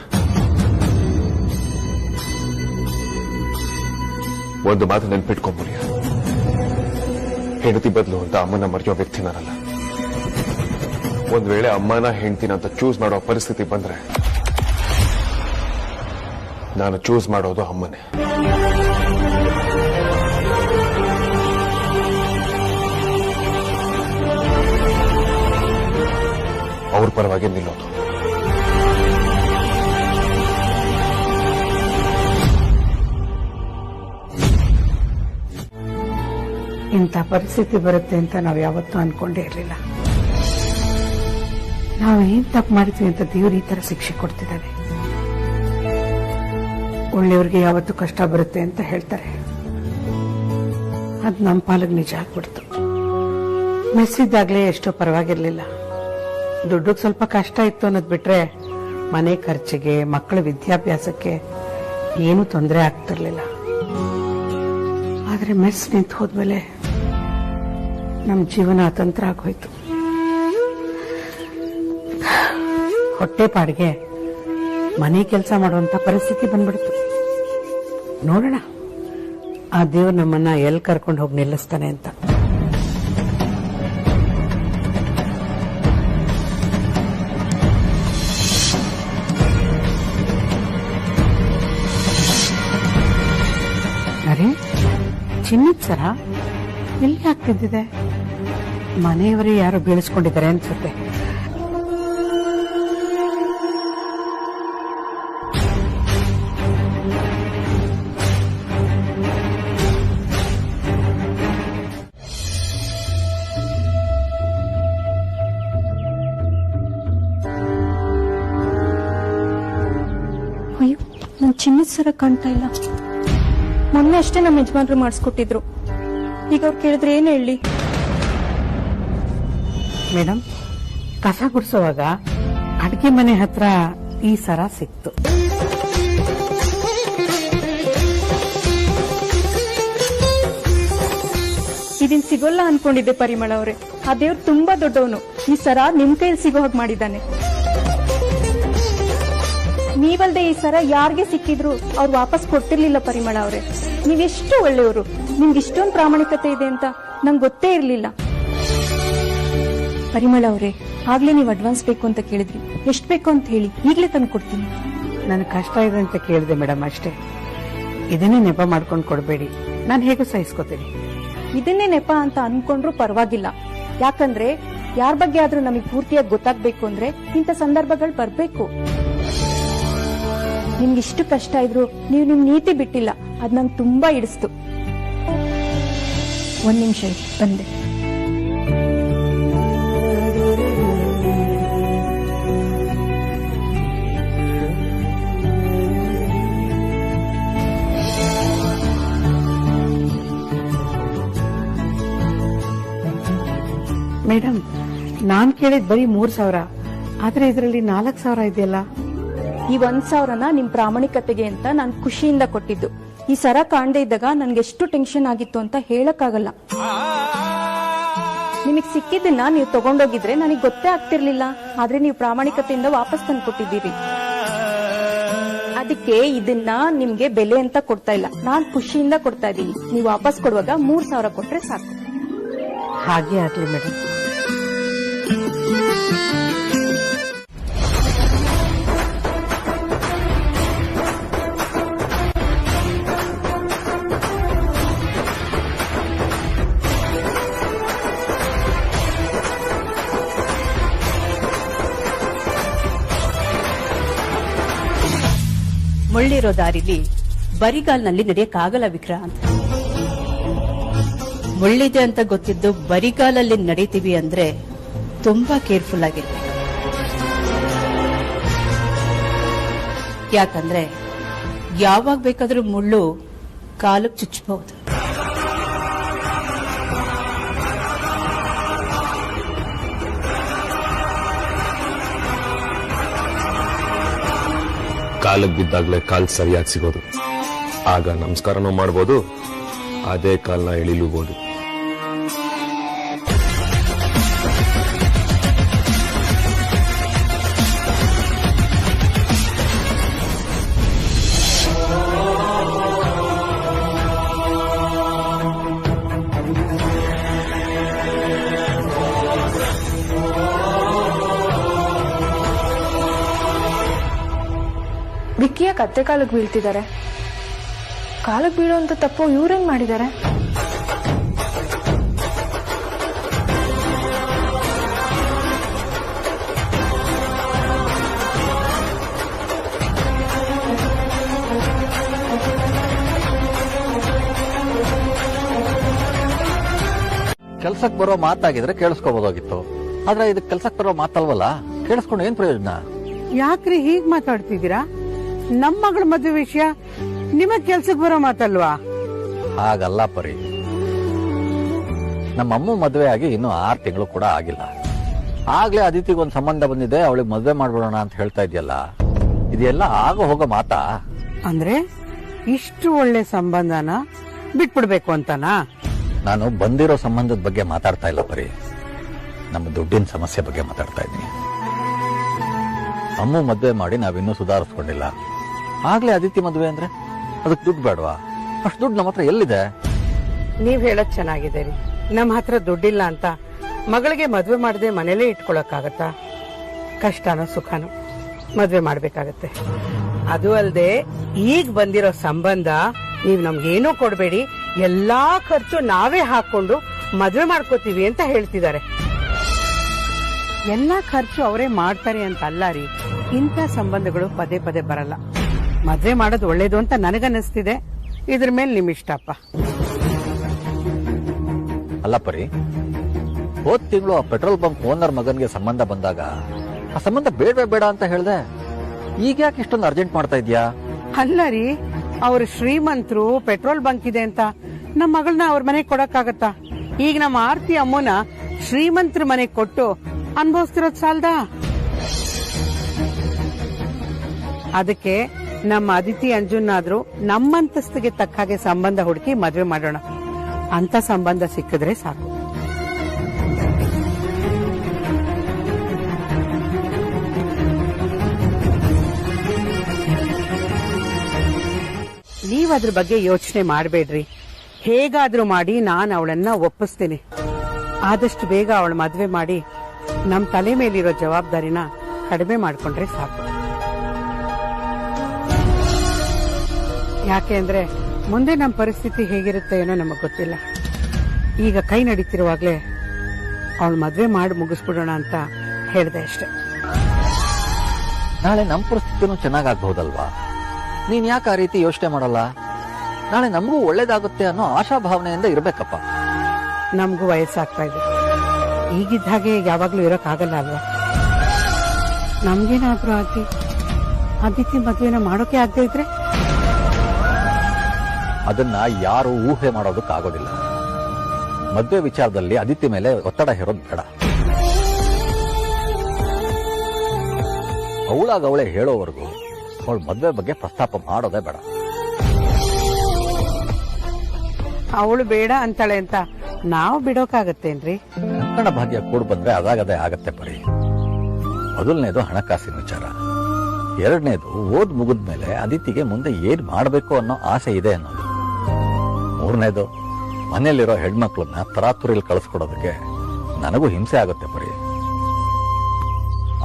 ಒಂದು ಮಾತು ನೆನ್ಪಿಟ್ಕೊಂಡ್ಬಿಡಿ, ಹೆಂಡತಿ ಬದಲು ಅಂತ ಅಮ್ಮನ ಮರೆಯೋ ವ್ಯಕ್ತಿ ನಾನಲ್ಲ. ಒಂದ್ ವೇಳೆ ಅಮ್ಮನ ಹೆಂಡ್ತಿನ ಅಂತ ಚೂಸ್ ಮಾಡೋ ಪರಿಸ್ಥಿತಿ ಬಂದ್ರೆ ನಾನು ಚೂಸ್ ಮಾಡೋದು ಅಮ್ಮನೇ. ಅವ್ರ ಪರವಾಗಿ ನಿಲ್ಲೋದು. ಇಂಥ ಪರಿಸ್ಥಿತಿ ಬರುತ್ತೆ ಅಂತ ನಾವು ಯಾವತ್ತೂ ಅನ್ಕೊಂಡೇ ಇರಲಿಲ್ಲ. ನಾವು ಏನ್ ತಪ್ಪು ಮಾಡಿದ್ವಿ ಅಂತ ದೇವ್ರು ಈ ತರ ಶಿಕ್ಷೆ ಕೊಡ್ತಿದ್ದಾನೆ. ಒಳ್ಳೆಯವ್ರಿಗೆ ಯಾವತ್ತೂ ಕಷ್ಟ ಬರುತ್ತೆ ಅಂತ ಹೇಳ್ತಾರೆ. ಅದ್ ನಮ್ಮ ಪಾಲಿಗೆ ನಿಜ ಆಗ್ಬಿಡ್ತು. ಮೆಸ್ಸಿದ್ದಾಗ್ಲೇ ಎಷ್ಟೋ ಪರವಾಗಿರ್ಲಿಲ್ಲ. ದುಡ್ಡಿಗೆ ಸ್ವಲ್ಪ ಕಷ್ಟ ಇತ್ತು ಅನ್ನೋದು ಬಿಟ್ರೆ ಮನೆ ಖರ್ಚಿಗೆ ಮಕ್ಕಳ ವಿದ್ಯಾಭ್ಯಾಸಕ್ಕೆ ಏನೂ ತೊಂದರೆ ಆಗ್ತಿರ್ಲಿಲ್ಲ. ಆದ್ರೆ ಮೆಸ್ ನಿಂತು ಹೋದ್ಮೇಲೆ ನಮ್ಮ ಜೀವನ ಅತಂತ್ರ ಆಗೋಯ್ತು. ಹೊಟ್ಟೆ ಪಾಡಿಗೆ ಮನೆ ಕೆಲಸ ಮಾಡುವಂತ ಪರಿಸ್ಥಿತಿ ಬಂದ್ಬಿಡ್ತು. ನೋಡೋಣ ಆ ದೇವ್ರು ನಮ್ಮನ್ನ ಎಲ್ಲಿ ಕರ್ಕೊಂಡು ಹೋಗಿ ನಿಲ್ಲಿಸ್ತಾನೆ ಅಂತ. ಅರೆ, ಚಿನ್ನದ ಸರ ಎಲ್ಲಿ ಆಗ್ತಿದ್ದಿದೆ? ಮನೆಯವರೇ ಯಾರು ಬೀಳಿಸ್ಕೊಂಡಿದ್ದಾರೆ ಅನ್ಸುತ್ತೆ. ಅಯ್ಯೋ, ನನ್ ಚಿನ್ನದ ಸರ ಕಾಣ್ತಾ ಇಲ್ಲ. ಮೊನ್ನೆ ಅಷ್ಟೇ ನಮ್ಮ ಯಜಮಾನ್ರು ಮಾಡಿಸ್ಕೊಟ್ಟಿದ್ರು. ಈಗ ಅವ್ರು ಕೇಳಿದ್ರೆ ಏನ್ ಹೇಳಿ? ಮೇಡಮ್, ಕಸ ಗುಡಿಸುವಾಗ ಅಡಿಗೆ ಮನೆ ಹತ್ರ ಈ ಸರ ಸಿಕ್ತು. ಇದನ್ ಸಿಗೋಲ್ಲ ಅನ್ಕೊಂಡಿದ್ದೆ ಪರಿಮಳ ಅವ್ರೆ. ಆ ದೇವ್ರು ತುಂಬಾ ದೊಡ್ಡವನು. ಈ ಸರ ನಿಮ್ ಕೈಯಲ್ಲಿ ಸಿಗೋ ಹಾಗೆ ಮಾಡಿದ್ದಾನೆ. ನೀವಲ್ದೆ ಈ ಸರ ಯಾರಿಗೆ ಸಿಕ್ಕಿದ್ರು ಅವ್ರು ವಾಪಸ್ ಕೊಡ್ತಿರ್ಲಿಲ್ಲ ಪರಿಮಳ ಅವ್ರೆ. ನೀವೆಷ್ಟು ಒಳ್ಳೆಯವರು. ನಿಮ್ಗೆ ಇಷ್ಟೊಂದು ಪ್ರಾಮಾಣಿಕತೆ ಇದೆ ಅಂತ ನಂಗೆ ಗೊತ್ತೇ ಇರ್ಲಿಲ್ಲ. ಪರಿಮಳ ಅವ್ರೆ, ಆಗ್ಲೇ ನೀವು ಅಡ್ವಾನ್ಸ್ ಬೇಕು ಅಂತ ಕೇಳಿದ್ರಿ. ಎಷ್ಟು ಬೇಕು ಅಂತ ಹೇಳಿ, ಈಗ್ಲೇ ತಂದು ಕೊಡ್ತೀನಿ. ನನ್ ಕಷ್ಟ ಇದೆ ಅಂತ ಕೇಳಿದೆ ಮೇಡಮ್, ಅಷ್ಟೇ. ಇದನ್ನೇ ನೆಪ ಮಾಡ್ಕೊಂಡು ಕೊಡಬೇಡಿ, ನಾನು ಹೇಗೂ ಸಹಿಸ್ಕೋತೀನಿ. ಇದನ್ನೇ ನೆಪ ಅಂತ ಅನ್ಕೊಂಡ್ರು ಪರವಾಗಿಲ್ಲ. ಯಾಕಂದ್ರೆ ಯಾರ ಬಗ್ಗೆ ಆದ್ರೂ ನಮಗೆ ಪೂರ್ತಿಯಾಗಿ ಗೊತ್ತಾಗ್ಬೇಕು ಅಂದ್ರೆ ಇಂಥ ಸಂದರ್ಭಗಳು ಬರ್ಬೇಕು. ನಿಮ್ಗೆ ಇಷ್ಟು ಕಷ್ಟ ಇದ್ರು ನೀವು ನಿಮ್ ನೀತಿ ಬಿಟ್ಟಿಲ್ಲ. ಅದ್ ನಂಗೆ ತುಂಬಾ ಇಡಿಸ್ತು. ಒಂದ್ ನಿಮಿಷ ಬಂದೆ. ಮೇಡಮ್, ನಾನ್ ಕೇಳಿದ್ ಬರೀ 3,000, ಆದ್ರೆ ಇದರಲ್ಲಿ 4,000 ಇದೆಯಲ್ಲ. ಈ 1,000ನ ನಿಮ್ ಪ್ರಾಮಾಣಿಕತೆಗೆ ಅಂತ ನಾನು ಖುಷಿಯಿಂದ ಕೊಟ್ಟಿದ್ದು. ಈ ಸರ ಕಾಣದೇ ಇದ್ದಾಗ ನನ್ಗೆ ಎಷ್ಟು ಟೆನ್ಷನ್ ಆಗಿತ್ತು ಅಂತ ಹೇಳಕ್ಕಾಗಲ್ಲ. ನಿಮಗ್ ಸಿಕ್ಕಿದ್ದನ್ನ ನೀವು ತಗೊಂಡೋಗಿದ್ರೆ ನನಗೆ ಗೊತ್ತೇ ಆಗ್ತಿರ್ಲಿಲ್ಲ. ಆದ್ರೆ ನೀವು ಪ್ರಾಮಾಣಿಕತೆಯಿಂದ ವಾಪಸ್ ತಂದು ಕೊಟ್ಟಿದ್ದೀರಿ. ಅದಕ್ಕೆ ಇದನ್ನ ನಿಮ್ಗೆ ಬೆಲೆ ಅಂತ ಕೊಡ್ತಾ ಇಲ್ಲ, ನಾನ್ ಖುಷಿಯಿಂದ ಕೊಡ್ತಾ ಇದ್ದೀನಿ. ನೀವು ವಾಪಸ್ ಕೊಡುವಾಗ 3,000 ಕೊಟ್ರೆ ಸಾಕು. ಹಾಗೆ ಆಗ್ಲಿ ಮೇಡಮ್. ಮುಳ್ಳಿರೋ ದಾರಿಲಿ ಬರಿಗಾಲ್ನಲ್ಲಿ ನಡೆಯಕ್ಕಾಗಲ್ಲ ವಿಕ್ರ ಅಂತ. ಮುಳ್ಳಿದೆ ಅಂತ ಗೊತ್ತಿದ್ದು ಬರಿಗಾಲಲ್ಲಿ ನಡೀತೀವಿ ಅಂದ್ರೆ ತುಂಬಾ ಕೇರ್ಫುಲ್ ಆಗಿರ್ಬೇಕು. ಯಾಕಂದ್ರೆ ಯಾವಾಗ ಬೇಕಾದ್ರೂ ಮುಳ್ಳು ಕಾಲಕ್ಕೆ ಚುಚ್ಚಬಹುದು. ಕಾಲಕ್ಕೆ ಬಿದ್ದಾಗ್ಲೇ ಕಾಲ್ ಸರಿಯಾಗಿ ಸಿಗೋದು. ಆಗ ನಮಸ್ಕಾರನೂ ಮಾಡ್ಬೋದು, ಅದೇ ಕಾಲ್ನ ಎಳಿಲೂಬಹುದು. ವಿಕ್ಕಿಯ ಕತ್ತೆ ಕಾಲಕ್ಕೆ ಬೀಳ್ತಿದ್ದಾರೆ. ಕಾಲಕ್ಕೆ ಬೀಳುವಂತ ತಪ್ಪು ಇವ್ರೇನ್ ಮಾಡಿದ್ದಾರೆ? ಕೆಲ್ಸಕ್ಕೆ ಬರೋ ಮಾತಾಗಿದ್ರೆ ಕೇಳಿಸ್ಕೋಬೋದಾಗಿತ್ತು. ಆದ್ರೆ ಇದಕ್ಕೆ ಕೆಲ್ಸಕ್ಕೆ ಬರೋ ಮಾತಲ್ವಲ್ಲ, ಕೇಳಿಸ್ಕೊಂಡು ಏನ್ ಪ್ರಯೋಜನ? ಯಾಕ್ರಿ ಹೀಗ್ ಮಾತಾಡ್ತಿದ್ದೀರಾ? ನಮ್ ಮಗಳ ಮದುವೆ ವಿಷಯ ನಿಮಗ್ ಕೆಲ್ಸಕ್ಕೆ ಬರೋ ಮಾತಲ್ವಾ? ಹಾಗಲ್ಲ ಪರಿ, ನಮ್ಮಮ್ಮ ಮದುವೆ ಆಗಿ ಇನ್ನು 6 ತಿಂಗಳು ಕೂಡ ಆಗಿಲ್ಲ. ಆಗ್ಲೇ ಅದಿತಿಗೊಂದು ಸಂಬಂಧ ಬಂದಿದೆ, ಅವಳಿಗೆ ಮದುವೆ ಮಾಡ್ಬಿಡೋಣ ಅಂತ ಹೇಳ್ತಾ ಇದೆಯಲ್ಲ, ಇದೆಲ್ಲ ಆಗ ಹೋಗೋ ಮಾತಾ? ಅಂದ್ರೆ ಇಷ್ಟು ಒಳ್ಳೆ ಸಂಬಂಧನ ಬಿಟ್ಬಿಡ್ಬೇಕು ಅಂತನಾ? ನಾನು ಬಂದಿರೋ ಸಂಬಂಧದ ಬಗ್ಗೆ ಮಾತಾಡ್ತಾ ಇಲ್ಲ ಪರಿ, ನಮ್ಮ ದುಡ್ಡಿನ ಸಮಸ್ಯೆ ಬಗ್ಗೆ ಮಾತಾಡ್ತಾ ಇದ್ದೀನಿ. ಅಮ್ಮ ಮದುವೆ ಮಾಡಿ ನಾವಿನ್ನೂ ಸುಧಾರಿಸ್ಕೊಂಡಿಲ್ಲ, ಆಗ್ಲೇ ಅದಿತಿ ಮದುವೆ ಅಂದ್ರೆ ಅದಕ್ಕೆ ದುಡ್ಡು ಬೇಡವಾ? ಅಷ್ಟು ದುಡ್ಡು ನಮ್ಮ ಹತ್ರ ಎಲ್ಲಿದೆ? ನೀವ್ ಹೇಳದ್ ಚೆನ್ನಾಗಿದೆ ರೀ. ನಮ್ ಹತ್ರ ದುಡ್ಡಿಲ್ಲ ಅಂತ ಮಗಳಿಗೆ ಮದ್ವೆ ಮಾಡದೆ ಮನೇಲೇ ಇಟ್ಕೊಳಕ್ಕಾಗತ್ತಾ? ಕಷ್ಟನೋ ಸುಖನೋ ಮದ್ವೆ ಮಾಡ್ಬೇಕಾಗತ್ತೆ. ಅದು ಅಲ್ದೆ ಈಗ ಬಂದಿರೋ ಸಂಬಂಧ ನೀವ್ ನಮ್ಗೇನೂ ಕೊಡ್ಬೇಡಿ, ಎಲ್ಲಾ ಖರ್ಚು ನಾವೇ ಹಾಕೊಂಡು ಮದ್ವೆ ಮಾಡ್ಕೋತೀವಿ ಅಂತ ಹೇಳ್ತಿದ್ದಾರೆ. ಎಲ್ಲಾ ಖರ್ಚು ಅವರೇ ಮಾಡ್ತಾರೆ ಅಂತ ಅಲ್ಲ ರೀ, ಇಂಥ ಸಂಬಂಧಗಳು ಪದೇ ಪದೇ ಬರಲ್ಲ. ಮದ್ವೆ ಮಾಡೋದು ಒಳ್ಳೇದು ಅಂತ ನನಗನ್ನಿಸ್ತಿದೆ. ಇದ್ರ ಮೇಲೆ ನಿಮ್ ಇಷ್ಟಪ್ಪ. ಅಲ್ಲ ಪರಿ, ಹೋದ್ ತಿಂಗಳು ಆ ಪೆಟ್ರೋಲ್ ಬಂಕ್ ಓನರ್ ಮಗನ್ಗೆ ಸಂಬಂಧ ಬಂದಾಗ ಆ ಸಂಬಂಧ ಬೇಡವೇ ಬೇಡ ಅಂತ ಹೇಳ್ದೆ. ಈಗ ಯಾಕೆ ಇಷ್ಟೊಂದು ಅರ್ಜೆಂಟ್ ಮಾಡ್ತಾ ಇದ್ಯಾ? ಅಲ್ಲ ರೀ, ಅವ್ರ ಶ್ರೀಮಂತರು, ಪೆಟ್ರೋಲ್ ಬಂಕ್ ಇದೆ ಅಂತ ನಮ್ಮ ಮಗಳನ್ನ ಅವ್ರ ಮನೆಗ್ ಕೊಡಕ್ಕಾಗತ್ತಾ? ಈಗ ನಮ್ಮ ಆರ್ತಿ ಅಮ್ಮನ ಶ್ರೀಮಂತರ ಮನೆಗ್ ಕೊಟ್ಟು ಅನ್ಭವಿಸ್ತಿರೋದ್ ಸಾಲ್ದಾ? ಅದಕ್ಕೆ ನಮ್ಮ ಅದಿತಿ ಅಂಜುನಾದ್ರೂ ನಮ್ಮಂತಸ್ತಿಗೆ ತಕ್ಕ ಹಾಗೆ ಸಂಬಂಧ ಹುಡುಕಿ ಮದ್ವೆ ಮಾಡೋಣ. ಅಂತ ಸಂಬಂಧ ಸಿಕ್ಕಿದ್ರೆ ಸಾಕು. ನೀವ್ ಅದ್ರ ಬಗ್ಗೆ ಯೋಚನೆ ಮಾಡಬೇಡ್ರಿ. ಹೇಗಾದ್ರೂ ಮಾಡಿ ನಾನು ಅವಳನ್ನ ಒಪ್ಪಿಸ್ತೀನಿ. ಆದಷ್ಟು ಬೇಗ ಅವಳ ಮದ್ವೆ ಮಾಡಿ ನಮ್ ತಲೆ ಮೇಲಿರೋ ಜವಾಬ್ದಾರಿನ ಕಡಿಮೆ ಮಾಡ್ಕೊಂಡ್ರೆ ಸಾಕು. ಯಾಕೆ ಅಂದ್ರೆ ಮುಂದೆ ನಮ್ಮ ಪರಿಸ್ಥಿತಿ ಹೇಗಿರುತ್ತೆ ಏನೋ ನಮಗ್ ಗೊತ್ತಿಲ್ಲ. ಈಗ ಕೈ ನಡೀತಿರುವಾಗ್ಲೇ ಅವಳ ಮದ್ವೆ ಮಾಡಿ ಮುಗಿಸ್ಬಿಡೋಣ ಅಂತ ಹೇಳ್ದೆ ಅಷ್ಟೆ. ನಾಳೆ ನಮ್ಮ ಪರಿಸ್ಥಿತಿನೂ ಚೆನ್ನಾಗಾಗಬಹುದಲ್ವಾ? ನೀನ್ ಯಾಕೆ ಆ ರೀತಿ ಯೋಚನೆ ಮಾಡಲ್ಲ? ನಾಳೆ ನಮಗೂ ಒಳ್ಳೇದಾಗುತ್ತೆ ಅನ್ನೋ ಆಶಾಭಾವನೆಯಿಂದ ಇರ್ಬೇಕಪ್ಪ. ನಮಗೂ ವಯಸ್ಸಾಗ್ತಾ ಇದೆ. ಈಗಿದ್ದ ಹಾಗೆ ಯಾವಾಗ್ಲೂ ಇರೋಕ್ ಆಗಲ್ಲ ಅಲ್ವಾ? ನಮ್ಗೇನಾದ್ರೂ ಆಗಿ ಅದಿತಿ ಮದ್ವೆನ ಮಾಡೋಕೆ ಆಗದೆ ಇದ್ರೆ ಅದನ್ನ ಯಾರು ಊಹೆ ಮಾಡೋದಕ್ಕಾಗೋದಿಲ್ಲ. ಮದ್ವೆ ವಿಚಾರದಲ್ಲಿ ಅದಿತಿ ಮೇಲೆ ಒತ್ತಡ ಹೇರೋದು ಬೇಡ. ಅವಳೇ ಹೇಳೋವರೆಗೂ ಅವಳ ಮದ್ವೆ ಬಗ್ಗೆ ಪ್ರಸ್ತಾಪ ಮಾಡೋದೇ ಬೇಡ. ಅವಳು ಬೇಡ ಅಂತಾಳೆ ಅಂತ ನಾವು ಬಿಡೋಕಾಗತ್ತೇನ್ರಿ? ಕಂಕಣ ಭಾಗ್ಯ ಕೂಡ್ ಬಂದ್ರೆ ಅದಾಗದೇ ಆಗತ್ತೆ ಪರಿ. ಮೊದಲನೇದು ಹಣಕಾಸಿನ ವಿಚಾರ, ಎರಡನೇದು ಓದ್ ಮುಗಿದ್ಮೇಲೆ ಅದಿತಿಗೆ ಮುಂದೆ ಏನ್ ಮಾಡಬೇಕು ಅನ್ನೋ ಆಸೆ ಇದೆ ಅನ್ನೋದು, ಮೂರನೇದು ಮನೆಯಲ್ಲಿರೋ ಹೆಣ್ಮಕ್ಳನ್ನ ತರಾತುರಿಲಿ ಕಳಿಸ್ಕೊಡೋದಕ್ಕೆ ನನಗೂ ಹಿಂಸೆ ಆಗುತ್ತೆ ಪರಿ.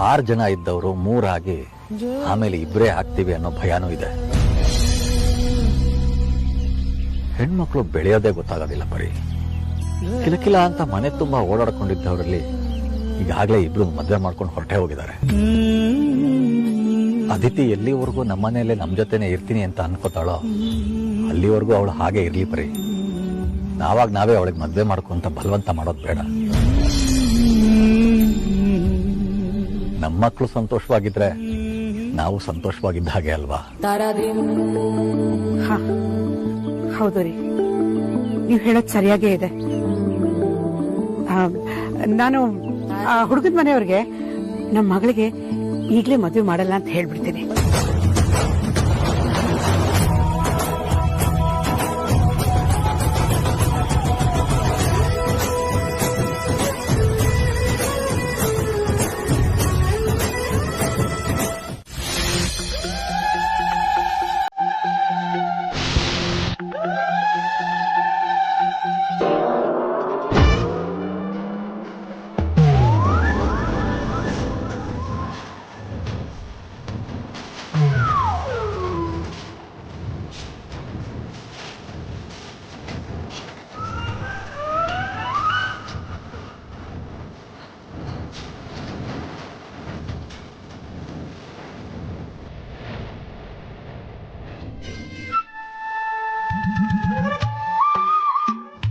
6 ಜನ ಇದ್ದವರು 3 ಆಗಿ ಆಮೇಲೆ 2 ಆಗ್ತೀವಿ ಅನ್ನೋ ಭಯಾನೂ ಇದೆ. ಹೆಣ್ಮಕ್ಳು ಬೆಳೆಯೋದೇ ಗೊತ್ತಾಗೋದಿಲ್ಲ ಪರಿ. ಕಿಲಕಿಲ ಅಂತ ಮನೆ ತುಂಬಾ ಓಡಾಡ್ಕೊಂಡಿದ್ದವರಲ್ಲಿ ಈಗಾಗಲೇ 2 ಮದ್ವೆ ಮಾಡ್ಕೊಂಡು ಹೊರಟೆ ಹೋಗಿದ್ದಾರೆ. ಅದಿತಿ ಎಲ್ಲಿವರೆಗೂ ನಮ್ಮನೇಲೆ ನಮ್ ಜೊತೆನೆ ಇರ್ತೀನಿ ಅಂತ ಅನ್ಕೋತಾಳೋ ಅಲ್ಲಿವರೆಗೂ ಅವಳು ಹಾಗೆ ಇರ್ಲಿ ಪರಿ. ನಾವೇ ಅವಳಿಗೆ ಮದ್ವೆ ಮಾಡ್ಕೊಂತ ಬಲವಂತ ಮಾಡೋದು ಬೇಡ. ನಮ್ಮ ಮಕ್ಕಳು ಸಂತೋಷವಾಗಿದ್ರೆ ನಾವು ಸಂತೋಷವಾಗಿದ್ದ ಹಾಗೆ ಅಲ್ವಾ? ಹೌದು ರೀ, ನೀವ್ ಹೇಳೋದ್ ಸರಿಯಾಗೇ ಇದೆ. ನಾನು ಹುಡುಗನ ಮನೆಯವ್ರಿಗೆ ನಮ್ಮ ಮಗಳಿಗೆ ಈಗ್ಲೇ ಮದುವೆ ಮಾಡಲ್ಲ ಅಂತ ಹೇಳ್ಬಿಡ್ತೀನಿ.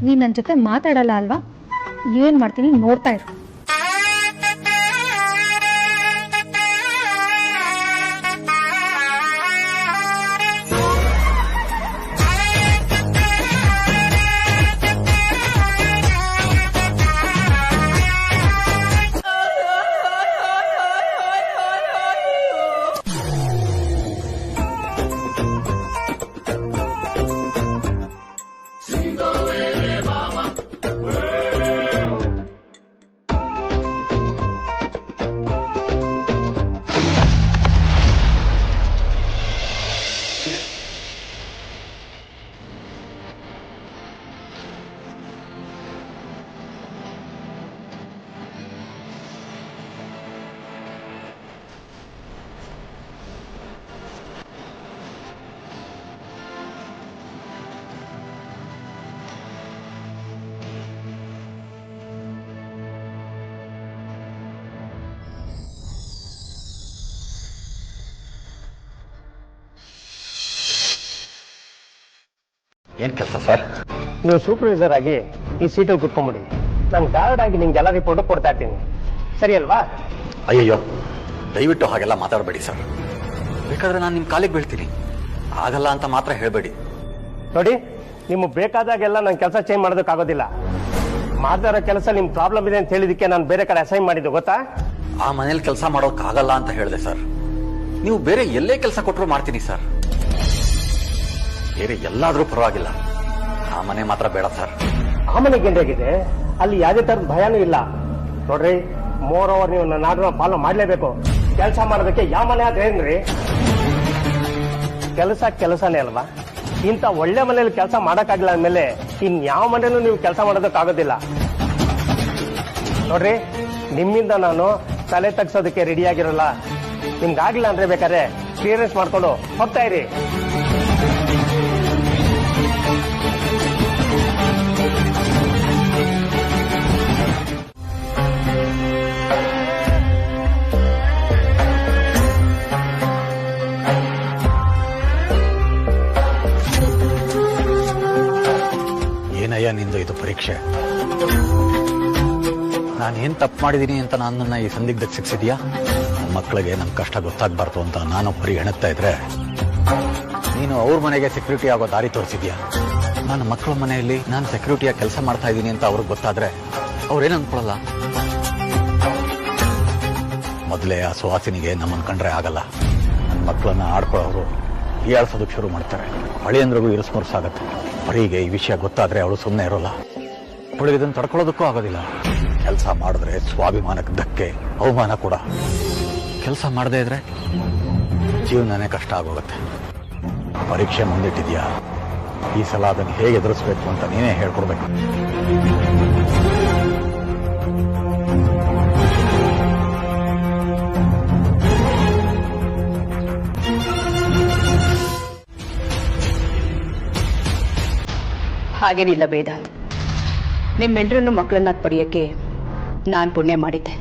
ನೀನ್ ನನ್ನ ಜೊತೆ ಮಾತಾಡಲ್ಲ ಅಲ್ವಾ? ಏನ್ ಮಾಡ್ತೀನಿ ನೋಡ್ತಾ ಇರು. ಏನ್ ಕೆಲಸ ಸರ್? ನೀವು ಸೂಪರ್ವೈಸರ್ ಆಗಿ ಈ ಸೀಟಲ್ಲಿ ಕುತ್ಕೊಂಡ್ಬಿಡಿ. ನಾನು ಗಾರ್ಡ್ ಆಗಿ ನಿಮ್ಗೆ ಎಲ್ಲ ರಿಪೋರ್ಟ್ ಕೊಡ್ತಾ ಇರ್ತೀನಿ, ಸರಿ ಅಲ್ವಾ? ಅಯ್ಯಯ್ಯೋ, ದಯವಿಟ್ಟು ಹಾಗೆಲ್ಲ ಮಾತಾಡಬೇಡಿ ಸರ್. ಬೇಕಾದ್ರೆ ನಾನು ನಿಮ್ಮ ಕಾಲಿಗೆ ಬೀಳ್ತೀನಿ, ಆಗಲ್ಲ ಅಂತ ಮಾತ್ರ ಹೇಳಬೇಡಿ. ನೋಡಿ, ನಿಮ್ಗೆ ಬೇಕಾದಾಗೆಲ್ಲ ನಾನು ಕೆಲಸ ಚೇಂಜ್ ಮಾಡೋದಕ್ಕಾಗೋದಿಲ್ಲ. ಮಾಡ್ತಾರೋ ಕೆಲಸ ನಿಮ್ ಪ್ರಾಬ್ಲಮ್ ಇದೆ ಅಂತ ಹೇಳಿದಕ್ಕೆ ನಾನು ಬೇರೆ ಕಡೆ ಅಸೈನ್ ಮಾಡಿದ್ದು, ಗೊತ್ತಾ? ಆ ಮನೇಲಿ ಕೆಲಸ ಮಾಡೋಕ್ಕಾಗಲ್ಲ ಅಂತ ಹೇಳಿದೆ ಸರ್. ನೀವು ಬೇರೆ ಎಲ್ಲೇ ಕೆಲಸ ಕೊಟ್ಟರು ಮಾಡ್ತೀನಿ ಸರ್. ಬೇರೆ ಎಲ್ಲಾದ್ರೂ ಪರವಾಗಿಲ್ಲ, ಆ ಮನೆ ಮಾತ್ರ ಬೇಡ ಸರ್. ಆ ಮನೆಗೆ ಏನಾಗಿದೆ? ಅಲ್ಲಿ ಯಾವುದೇ ತರದ ಭಯನೂ ಇಲ್ಲ. ನೋಡ್ರಿ, ಮೋರ್ ಓವರ್ ನೀವು ನನ್ನ ಆರ್ಡರ್ ಫಾಲೋ ಮಾಡ್ಲೇಬೇಕು. ಕೆಲಸ ಮಾಡೋದಕ್ಕೆ ಯಾವ ಮನೆ ಆದ್ರೆ ಏನ್ರಿ? ಕೆಲಸನೇ ಅಲ್ವಾ? ಇಂಥ ಒಳ್ಳೆ ಮನೇಲಿ ಕೆಲಸ ಮಾಡಕ್ಕಾಗಿಲ್ಲ ಅಂದ್ಮೇಲೆ ಇನ್ಯಾವ ಮನೇಲೂ ನೀವು ಕೆಲಸ ಮಾಡೋದಕ್ಕಾಗೋದಿಲ್ಲ. ನೋಡ್ರಿ, ನಿಮ್ಮಿಂದ ನಾನು ತಲೆ ತಗ್ಸೋದಕ್ಕೆ ರೆಡಿ ಆಗಿರಲ್ಲ. ನಿಮ್ಗಾಗಿಲ್ಲ ಅಂದ್ರೆ ಬೇಕಾದ್ರೆ ಕ್ಲಿಯರೆನ್ಸ್ ಮಾಡ್ಕೊಂಡು ಹೋಗ್ತಾ ಇರಿ. ಏನಯ್ಯ ನಿಂದು ಇದು ಪರೀಕ್ಷೆ? ನಾನೇನ್ ತಪ್ಪು ಮಾಡಿದೀನಿ ಅಂತ ನನ್ನನ್ನ ಈ ಸಂದಿಗ್ಧಕ್ಕೆ ಸಿಕ್ಸಿದ್ಯಾ? ನನ್ನ ಮಕ್ಕಳಿಗೆ ನನ್ನ ಕಷ್ಟ ಗೊತ್ತಾಗ್ಬಾರ್ದು ಅಂತ ನಾನು ಬರೀ ಹೆಣಗ್ತಾ ಇದ್ರೆ ನೀನು ಅವ್ರ ಮನೆಗೆ ಸೆಕ್ಯೂರಿಟಿ ಆಗೋ ದಾರಿ ತೋರಿಸಿದ್ಯಾ. ನನ್ನ ಮಕ್ಕಳ ಮನೆಯಲ್ಲಿ ನಾನು ಸೆಕ್ಯೂರಿಟಿಯಾಗಿ ಕೆಲಸ ಮಾಡ್ತಾ ಇದ್ದೀನಿ ಅಂತ ಅವ್ರಿಗೆ ಗೊತ್ತಾದ್ರೆ ಅವ್ರೇನು ಅನ್ಕೊಳ್ಳಲ್ಲ. ಮೊದಲೇ ಆ ಸುವಾಸಿನಿಗೆ ನಮ್ಮನ್ ಕಂಡ್ರೆ ಆಗಲ್ಲ. ನನ್ನ ಮಕ್ಕಳನ್ನ ಆಡ್ಕೊಳ್ಳೋರು ಹೀಯಾಳ್ಸೋದಕ್ಕೆ ಶುರು ಮಾಡ್ತಾರೆ. ಹಳಿಯಂದ್ರಿಗೂ ಇರಿಸ್ಮುರ್ಸಾಗತ್ತೆ. ಬರೀಗೆ ಈ ವಿಷಯ ಗೊತ್ತಾದ್ರೆ ಅವಳು ಸುಮ್ಮನೆ ಇರೋಲ್ಲ. ಅವಳಿಗೆ ಇದನ್ನು ತಡ್ಕೊಳ್ಳೋದಕ್ಕೂ ಆಗೋದಿಲ್ಲ. ಕೆಲಸ ಮಾಡಿದ್ರೆ ಸ್ವಾಭಿಮಾನಕ್ಕೆ ಧಕ್ಕೆ, ಅವಮಾನ ಕೂಡ. ಕೆಲಸ ಮಾಡದೇ ಇದ್ರೆ ಜೀವನನೇ ಕಷ್ಟ ಆಗೋಗುತ್ತೆ. ಪರೀಕ್ಷೆ ಮುಂದಿಟ್ಟಿದ್ಯಾ, ಈ ಸಲ ಅದನ್ನು ಹೇಗೆ ಎದುರಿಸ್ಬೇಕು ಅಂತ ನೀನೇ ಹೇಳ್ಕೊಡ್ಬೇಕು. ಹಾಗೇನಿಲ್ಲ ವೇದಾಂತ್, ನಿಮ್ಮೆಲ್ಲರನ್ನು ಮಕ್ಕಳನ್ನ ಪಡೆಯಕ್ಕೆ ನಾನು ಪುಣ್ಯ ಮಾಡಿದ್ದೆ.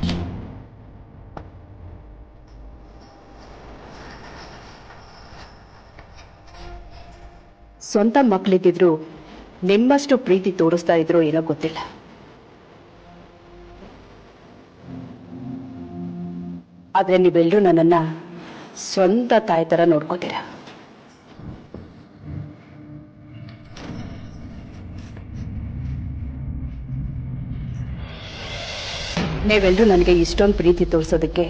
ಸ್ವಂತ ಮಕ್ಕಳಿದ್ದಿದ್ರು ನಿಮ್ಮಷ್ಟು ಪ್ರೀತಿ ತೋರಿಸ್ತಾ ಇದ್ರು ಏನೋ ಗೊತ್ತಿಲ್ಲ. ಆದ್ರೆ ನೀವೆಲ್ಲರೂ ನನ್ನನ್ನ ಸ್ವಂತ ತಾಯಿ ತರ ನೋಡ್ಕೋತೀರ. ನೀವೆಲ್ಲರೂ ನನಗೆ ಇಷ್ಟೊಂದು ಪ್ರೀತಿ ತೋರಿಸೋದಕ್ಕೆ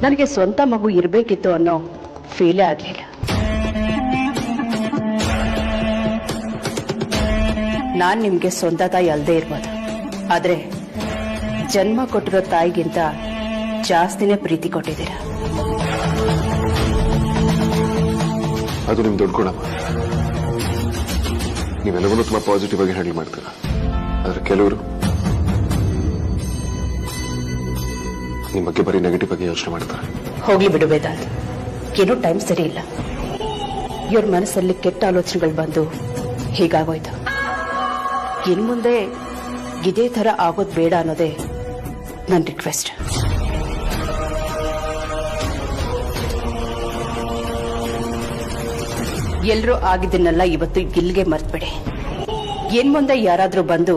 ನನಗೆ ಸ್ವಂತ ಮಗು ಇರಬೇಕಿತ್ತು ಅನ್ನೋ ಫೀಲೇ ಆಗಲಿಲ್ಲ. ನಾನು ನಿಮಗೆ ಸ್ವಂತ ತಾಯಿ ಅಲ್ಲದೆ ಇರ್ಬೋದು, ಆದ್ರೆ ಜನ್ಮ ಕೊಟ್ಟಿರೋ ತಾಯಿಗಿಂತ ಜಾಸ್ತಿನೇ ಪ್ರೀತಿ ಕೊಟ್ಟಿದ್ದೀರಾ. ಅದು ನಿಮ್ ದೊಡ್ಡ ಗುಣ. ನೀವೆಲ್ಲವನ್ನೂ ತುಂಬಾ ಪಾಸಿಟಿವ್ ಆಗಿ ಹ್ಯಾಂಡಲ್ ಮಾಡ್ತೀರಾ. ಆದ್ರೆ ಕೆಲವರು ನಿಮ್ಮ ಬಗ್ಗೆ ಬರೀ ನೆಗೆಟಿವ್ ಆಗಿ ಯೋಚನೆ ಮಾಡ್ತಾರೆ. ಹೋಗ್ಲಿ ಬಿಡು ವೇದಾಂತ್, ಏನೋ ಟೈಮ್ ಸರಿ ಇಲ್ಲ. ಇವ್ರ ಮನಸ್ಸಲ್ಲಿ ಕೆಟ್ಟ ಆಲೋಚನೆಗಳು ಬಂದು ಹೀಗಾಗೋಯ್ತು. ಇನ್ ಮುಂದೆ ಇದೇ ತರ ಆಗೋದ್ ಬೇಡ ಅನ್ನೋದೇ ನನ್ನ ರಿಕ್ವೆಸ್ಟ್. ಎಲ್ಲರೂ ಆಗಿದ್ದನ್ನೆಲ್ಲ ಇವತ್ತು ಇಲ್ಲಿಗೆ ಮರ್ತ್ಬಿಡಿ. ಇನ್ ಮುಂದೆ ಯಾರಾದ್ರೂ ಬಂದು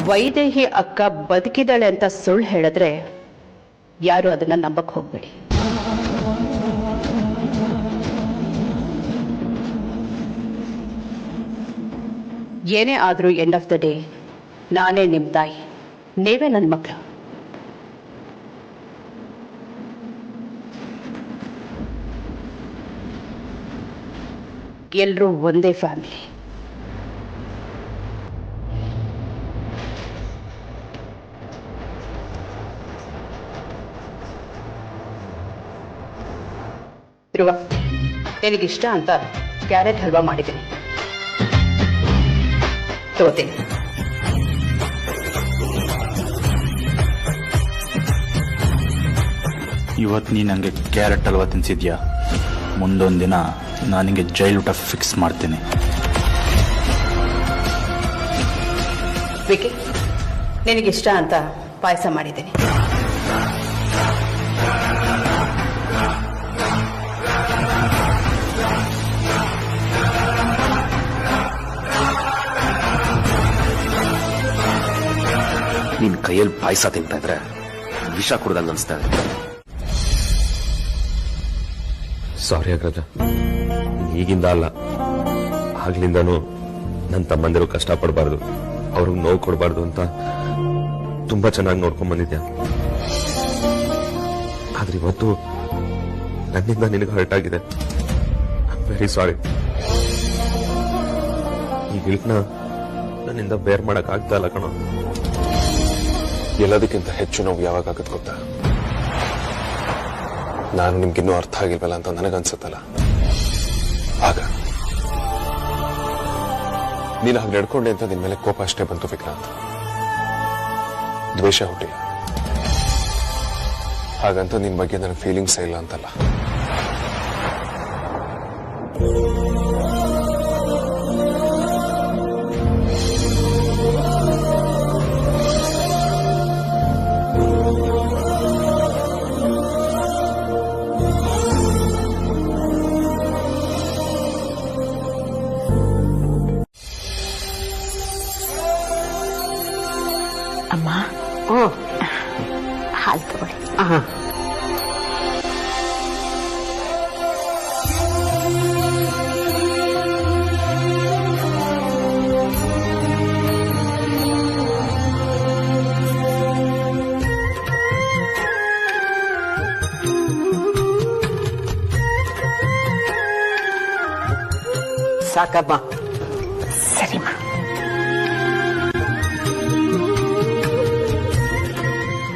ವೈದೇಹಿ ಅಕ್ಕ ಬದುಕಿದಾಳೆ ಅಂತ ಸುಳ್ಳು ಹೇಳಿದ್ರೆ ಯಾರು ಅದನ್ನ ನಂಬಕ್ ಹೋಗ್ಬೇಡಿ. ಏನೇ ಆದ್ರೂ ಎಂಡ್ ಆಫ್ ದ ಡೇ ನಾನೇ ನಿಮ್ ತಾಯಿ, ನೀವೇ ನನ್ನ ಮಕ್ಕಳು. ಎಲ್ರೂ ಒಂದೇ ಫ್ಯಾಮಿಲಿ. ಧ್ರುವ, ನಿನಗಿಷ್ಟ ಅಂತ ಕ್ಯಾರೆಟ್ ಹಲ್ವಾ ಮಾಡಿದ್ದೀನಿ, ತಗೋತೀನಿ. ಇವತ್ತು ನೀ ನನಗೆ ಕ್ಯಾರೆಟ್ ಹಲ್ವಾ ತಿನ್ಸಿದ್ಯಾ, ಮುಂದೊಂದು ದಿನ ನಾನು ನಿಂಗೆ ಜೈಲ್ ಊಟ ಫಿಕ್ಸ್ ಮಾಡ್ತೀನಿ. ವಿಕಿ, ನಿನಗಿಷ್ಟ ಅಂತ ಪಾಯಸ ಮಾಡಿದ್ದೀನಿ. ನಿನ್ ಕೈಯಲ್ಲಿ ಪಾಯಸ ತಿಂತಾ ಇದ್ರೆ ವಿಷ ಕುಡ್ದಂಗ ಅನ್ಸ್ತಾ ಇದೆ. ಸಾರಿ ಅಗ್ರಜ, ಈಗಿಂದ ಅಲ್ಲ, ಆಗ್ಲಿಂದಾನು ನನ್ನ ತಮ್ಮಂದಿರು ಕಷ್ಟ ಪಡಬಾರ್ದು, ಅವ್ರಿಗೆ ನೋವು ಕೊಡಬಾರ್ದು ಅಂತ ತುಂಬಾ ಚೆನ್ನಾಗಿ ನೋಡ್ಕೊಂಡ್ ಬಂದಿದ್ಯಾ. ಆದ್ರೆ ಇವತ್ತು ನನ್ನಿಂದ ನಿನಗೆ ಹರ್ಟ್ ಆಗಿದೆ. Very sorry. ಈ ಗಿಲ್ಟ್ನ ನನ್ನಿಂದ ಬೇರ್ ಮಾಡಕ್ ಆಗ್ತಾ ಇಲ್ಲ ಕಣೋ. ಎಲ್ಲದಕ್ಕಿಂತ ಹೆಚ್ಚು ನೋವು ಯಾವಾಗ ಆಗತ್ ಗೊತ್ತಾ? ನಾನು ನಿಮ್ಗಿನ್ನೂ ಅರ್ಥ ಆಗಿಲ್ವಲ್ಲ ಅಂತ ನನಗನ್ಸುತ್ತಲ್ಲ, ಆಗ ನೀನು ಹಾಗೆ ನಡ್ಕೊಂಡೆ ಅಂತ ನಿನ್ ಮೇಲೆ ಕೋಪ ಅಷ್ಟೇ ಬಂತು ವಿಕ್ರಾಂತ್, ದ್ವೇಷ ಹುಟ್ಟಿ. ಹಾಗಂತ ನಿನ್ ಬಗ್ಗೆ ನನ್ನ ಫೀಲಿಂಗ್ಸ್ ಇಲ್ಲ ಅಂತಲ್ಲ. ಅಮ್ಮ, ಹಾಲು ತಗೊಳ್ಳಿ. ಸಾಕಮ್ಮ. ಸರಿಮಾ.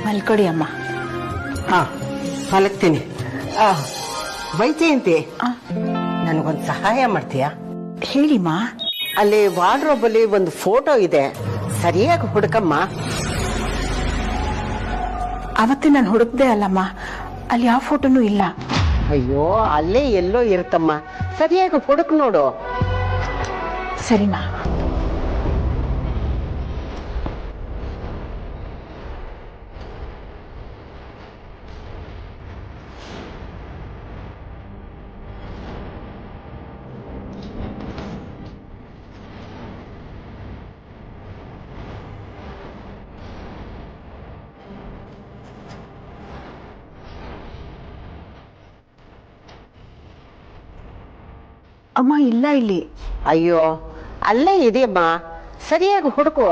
ಮಲ್ಕೊಡಿ ಅಮ್ಮ. ಹಾ, ಮಲಗ್ತೀನಿ. ವೈಜಯಂತಿ, ನನಗೊಂದು ಸಹಾಯ ಮಾಡ್ತೀಯಾ? ಹೇಳಿಮ್ಮ. ಅಲ್ಲಿ ವಾರ್ಡ್ರೋಬ್ ಅಲ್ಲಿ ಒಂದು ಫೋಟೋ ಇದೆ, ಸರಿಯಾಗಿ ಹುಡುಕಮ್ಮ. ಅವತ್ತೇ ನಾನು ಹುಡುಕ್ದೆ ಅಲ್ಲಮ್ಮ, ಅಲ್ಲಿ ಯಾವ ಫೋಟೋನೂ ಇಲ್ಲ. ಅಯ್ಯೋ, ಅಲ್ಲೇ ಎಲ್ಲೋ ಇರುತ್ತಮ್ಮ, ಸರಿಯಾಗಿ ಹುಡುಕ್ ನೋಡು. ಸರಿಮಾ. ಅಮ್ಮ, ಇಲ್ಲ ಇಲ್ಲಿ. ಅಯ್ಯೋ, ಅಲ್ಲೇ ಇದೆಯಮ್ಮ, ಸರಿಯಾಗಿ ಹುಡುಕು.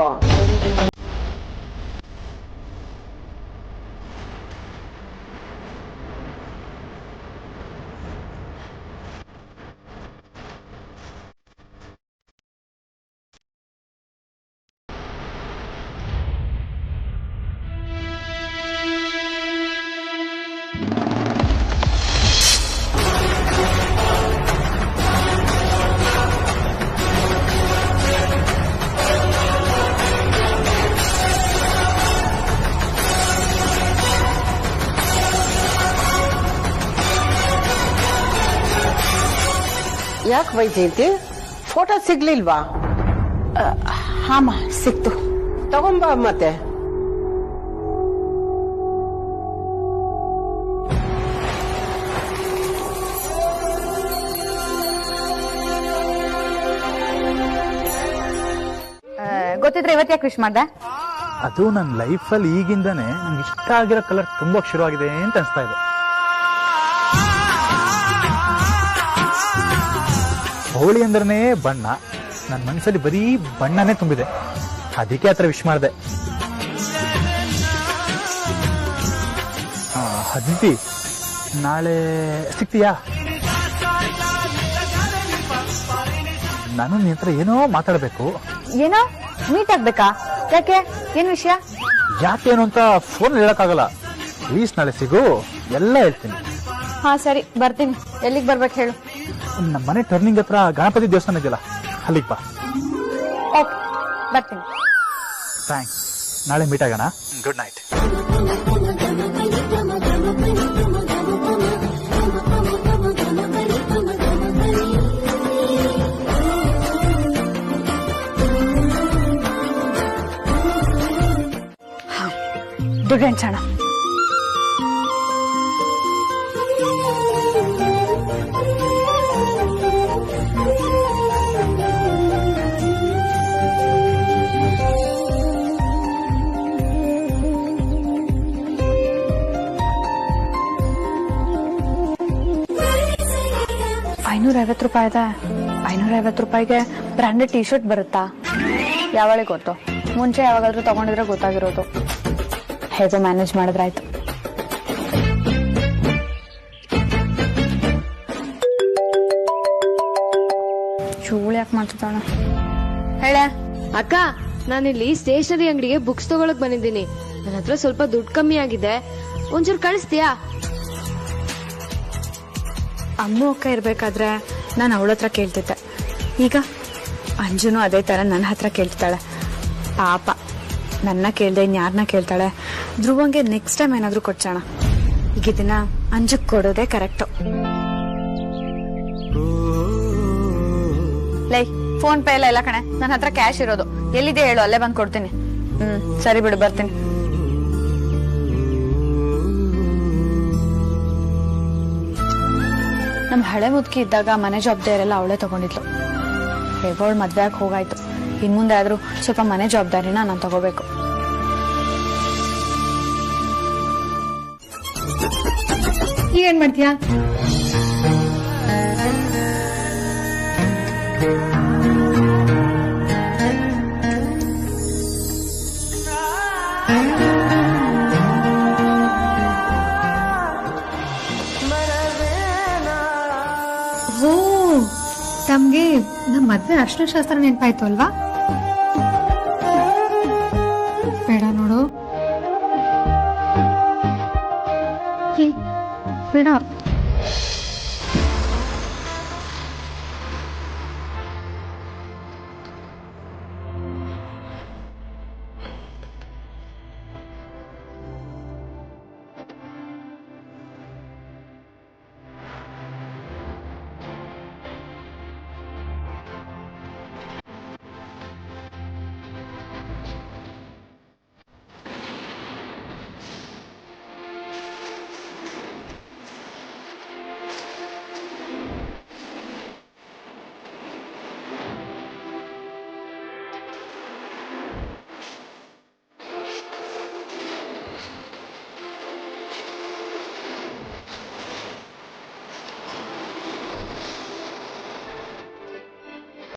ಯಾಕೆ ವೈಜಯಂತಿ, ಫೋಟೋ ಸಿಗ್ಲಿಲ್ವಾ? ಹಾಮ, ಸಿಕ್ತು. ತಗೊಂಬ ಮತ್ತೆ. ಗೊತ್ತಿದ್ರೆ ಇವತ್ತು ಯಾಕೆ ವಿಶ್ ಮಾಡ್ದೆ? ಅದು ನನ್ನ ಲೈಫಲ್ಲಿ ಈಗಿಂದಾನೆ ನಂಗೆ ಇಷ್ಟ ಆಗಿರೋ ಕಲರ್ ತುಂಬಾ ಶುರುವಾಗಿದೆ ಅಂತ ಅನ್ಸ್ತಾ ಇದೆ. ಹೋಳಿ ಅಂದ್ರನೇ ಬಣ್ಣ, ನನ್ನ ಮನಸ್ಸಲ್ಲಿ ಬರೀ ಬಣ್ಣನೇ ತುಂಬಿದೆ. ಅದಕ್ಕೆ ಆತರ ವಿಶ್ ಮಾಡಿದೆ. ಅದಿತಿ, ನಾಳೆ ಸಿಗ್ತೀಯಾ? ನಾನು ನಿನ್ನ ಹತ್ರ ಏನೋ ಮಾತಾಡ್ಬೇಕು. ಏನೋ ಮೀಟ್ ಆಗ್ಬೇಕಾ? ಯಾಕೆ? ಏನ್ ವಿಷಯ? ಯಾಕೇನು ಅಂತ ಫೋನ್ ಹೇಳಕ್ಕಾಗಲ್ಲ. ಪ್ಲೀಸ್ ನಾಳೆ ಸಿಗು, ಎಲ್ಲ ಹೇಳ್ತೀನಿ. ಹಾ ಸರಿ, ಬರ್ತೀನಿ. ಎಲ್ಲಿಗೆ ಬರ್ಬೇಕು ಹೇಳು? ನಮ್ಮ ಮನೆ ಟರ್ನಿಂಗ್ ಹತ್ರ ಗಣಪತಿ ದೇವಸ್ಥಾನ ಇದೆಯಲ್ಲ, ಅಲ್ಲಿಗೆ ಬಾ. ಓಕೆ, ಬರ್ತೀನಿ. ಥ್ಯಾಂಕ್ಸ್. ನಾಳೆ ಮೀಟ್ ಆಗೋಣ. Good night. ದುಡ್ಡು ಹಂಚೋಣ. ₹550. ₹550 ಬ್ರಾಂಡೆಡ್ ಟಿ ಶರ್ಟ್ ಬರುತ್ತಾ? ಯಾವಳಿಗೆ ಗೊತ್ತು? ಮುಂಚೆ ಯಾವಾಗಾದ್ರೂ ತಗೊಂಡಿದ್ರೆ ಗೊತ್ತಾಗಿರೋದು. ಹೇಗೋ ಮ್ಯಾನೇಜ್ ಮಾಡಿದ್ರಾಯ್ತು. ಚೂಳು ಯಾಕೆ ಮಾಡ್ತಾಳ? ಹೇಳ ಅಕ್ಕ, ನಾನಿಲ್ಲಿ ಸ್ಟೇಷನರಿ ಅಂಗಡಿಗೆ ಬುಕ್ಸ್ ತಗೊಳಕ್ ಬಂದಿದ್ದೀನಿ. ನನ್ನ ಹತ್ರ ಸ್ವಲ್ಪ ದುಡ್ಡು ಕಮ್ಮಿ ಆಗಿದೆ, ಒಂಚೂರು ಕಳಿಸ್ತೀಯಾ? ಅಮ್ಮ ಅಕ್ಕ ಇರ್ಬೇಕಾದ್ರೆ ನಾನು ಅವಳ ಹತ್ರ ಕೇಳ್ತಿದ್ದೆ. ಈಗ ಅಂಜುನು ಅದೇ ತರ ನನ್ನ ಹತ್ರ ಕೇಳ್ತಿದ್ದಾಳೆ. ಪಾಪ, ನನ್ನ ಕೇಳ್ದೆ ಇನ್ಯಾರನ್ನ ಕೇಳ್ತಾಳೆ? ಧ್ರುವಂಗೆ ನೆಕ್ಸ್ಟ್ ಟೈಮ್ ಏನಾದ್ರು ಕೊಡ್ಸೋಣ. ಈಗ ಇದನ್ನ ಅಂಜಕ್ ಕೊಡೋದೇ ಕರೆಕ್ಟು. ಲೈ, ಫೋನ್ ಪೇ ಎಲ್ಲ ಕಣೆ, ನನ್ನ ಹತ್ರ ಕ್ಯಾಶ್ ಇರೋದು. ಎಲ್ಲಿದೆ ಹೇಳು, ಅಲ್ಲೇ ಬಂದ್ ಕೊಡ್ತೀನಿ. ಸರಿ ಬಿಡು, ಬರ್ತೀನಿ. ನಮ್ ಹಳೆ ಮುದುಕಿ ಇದ್ದಾಗ ಮನೆ ಜವಾಬ್ದಾರಿಯೆಲ್ಲ ಅವಳೇ ತಗೊಂಡಿದ್ಲು. ಹೇಗೋ ಅವಳು ಮದ್ವೆ ಆಗಿ ಹೋಗಾಯ್ತು. ಇನ್ ಮುಂದೆ ಆದ್ರೂ ಸ್ವಲ್ಪ ಮನೆ ಜವಾಬ್ದಾರಿನ ನಾನು ತಗೋಬೇಕು. ಏನ್ ಮಾಡ್ತೀಯಾ? ಓ, ತಮ್ಗೆ ನಮ್ಮ ಮದ್ವೆ ಅರ್ಶನ ಶಾಸ್ತ್ರ ನೆನಪಾಯ್ತು ಅಲ್ವಾ? ಬೇಡ ನೋಡು, ಬೇಡ.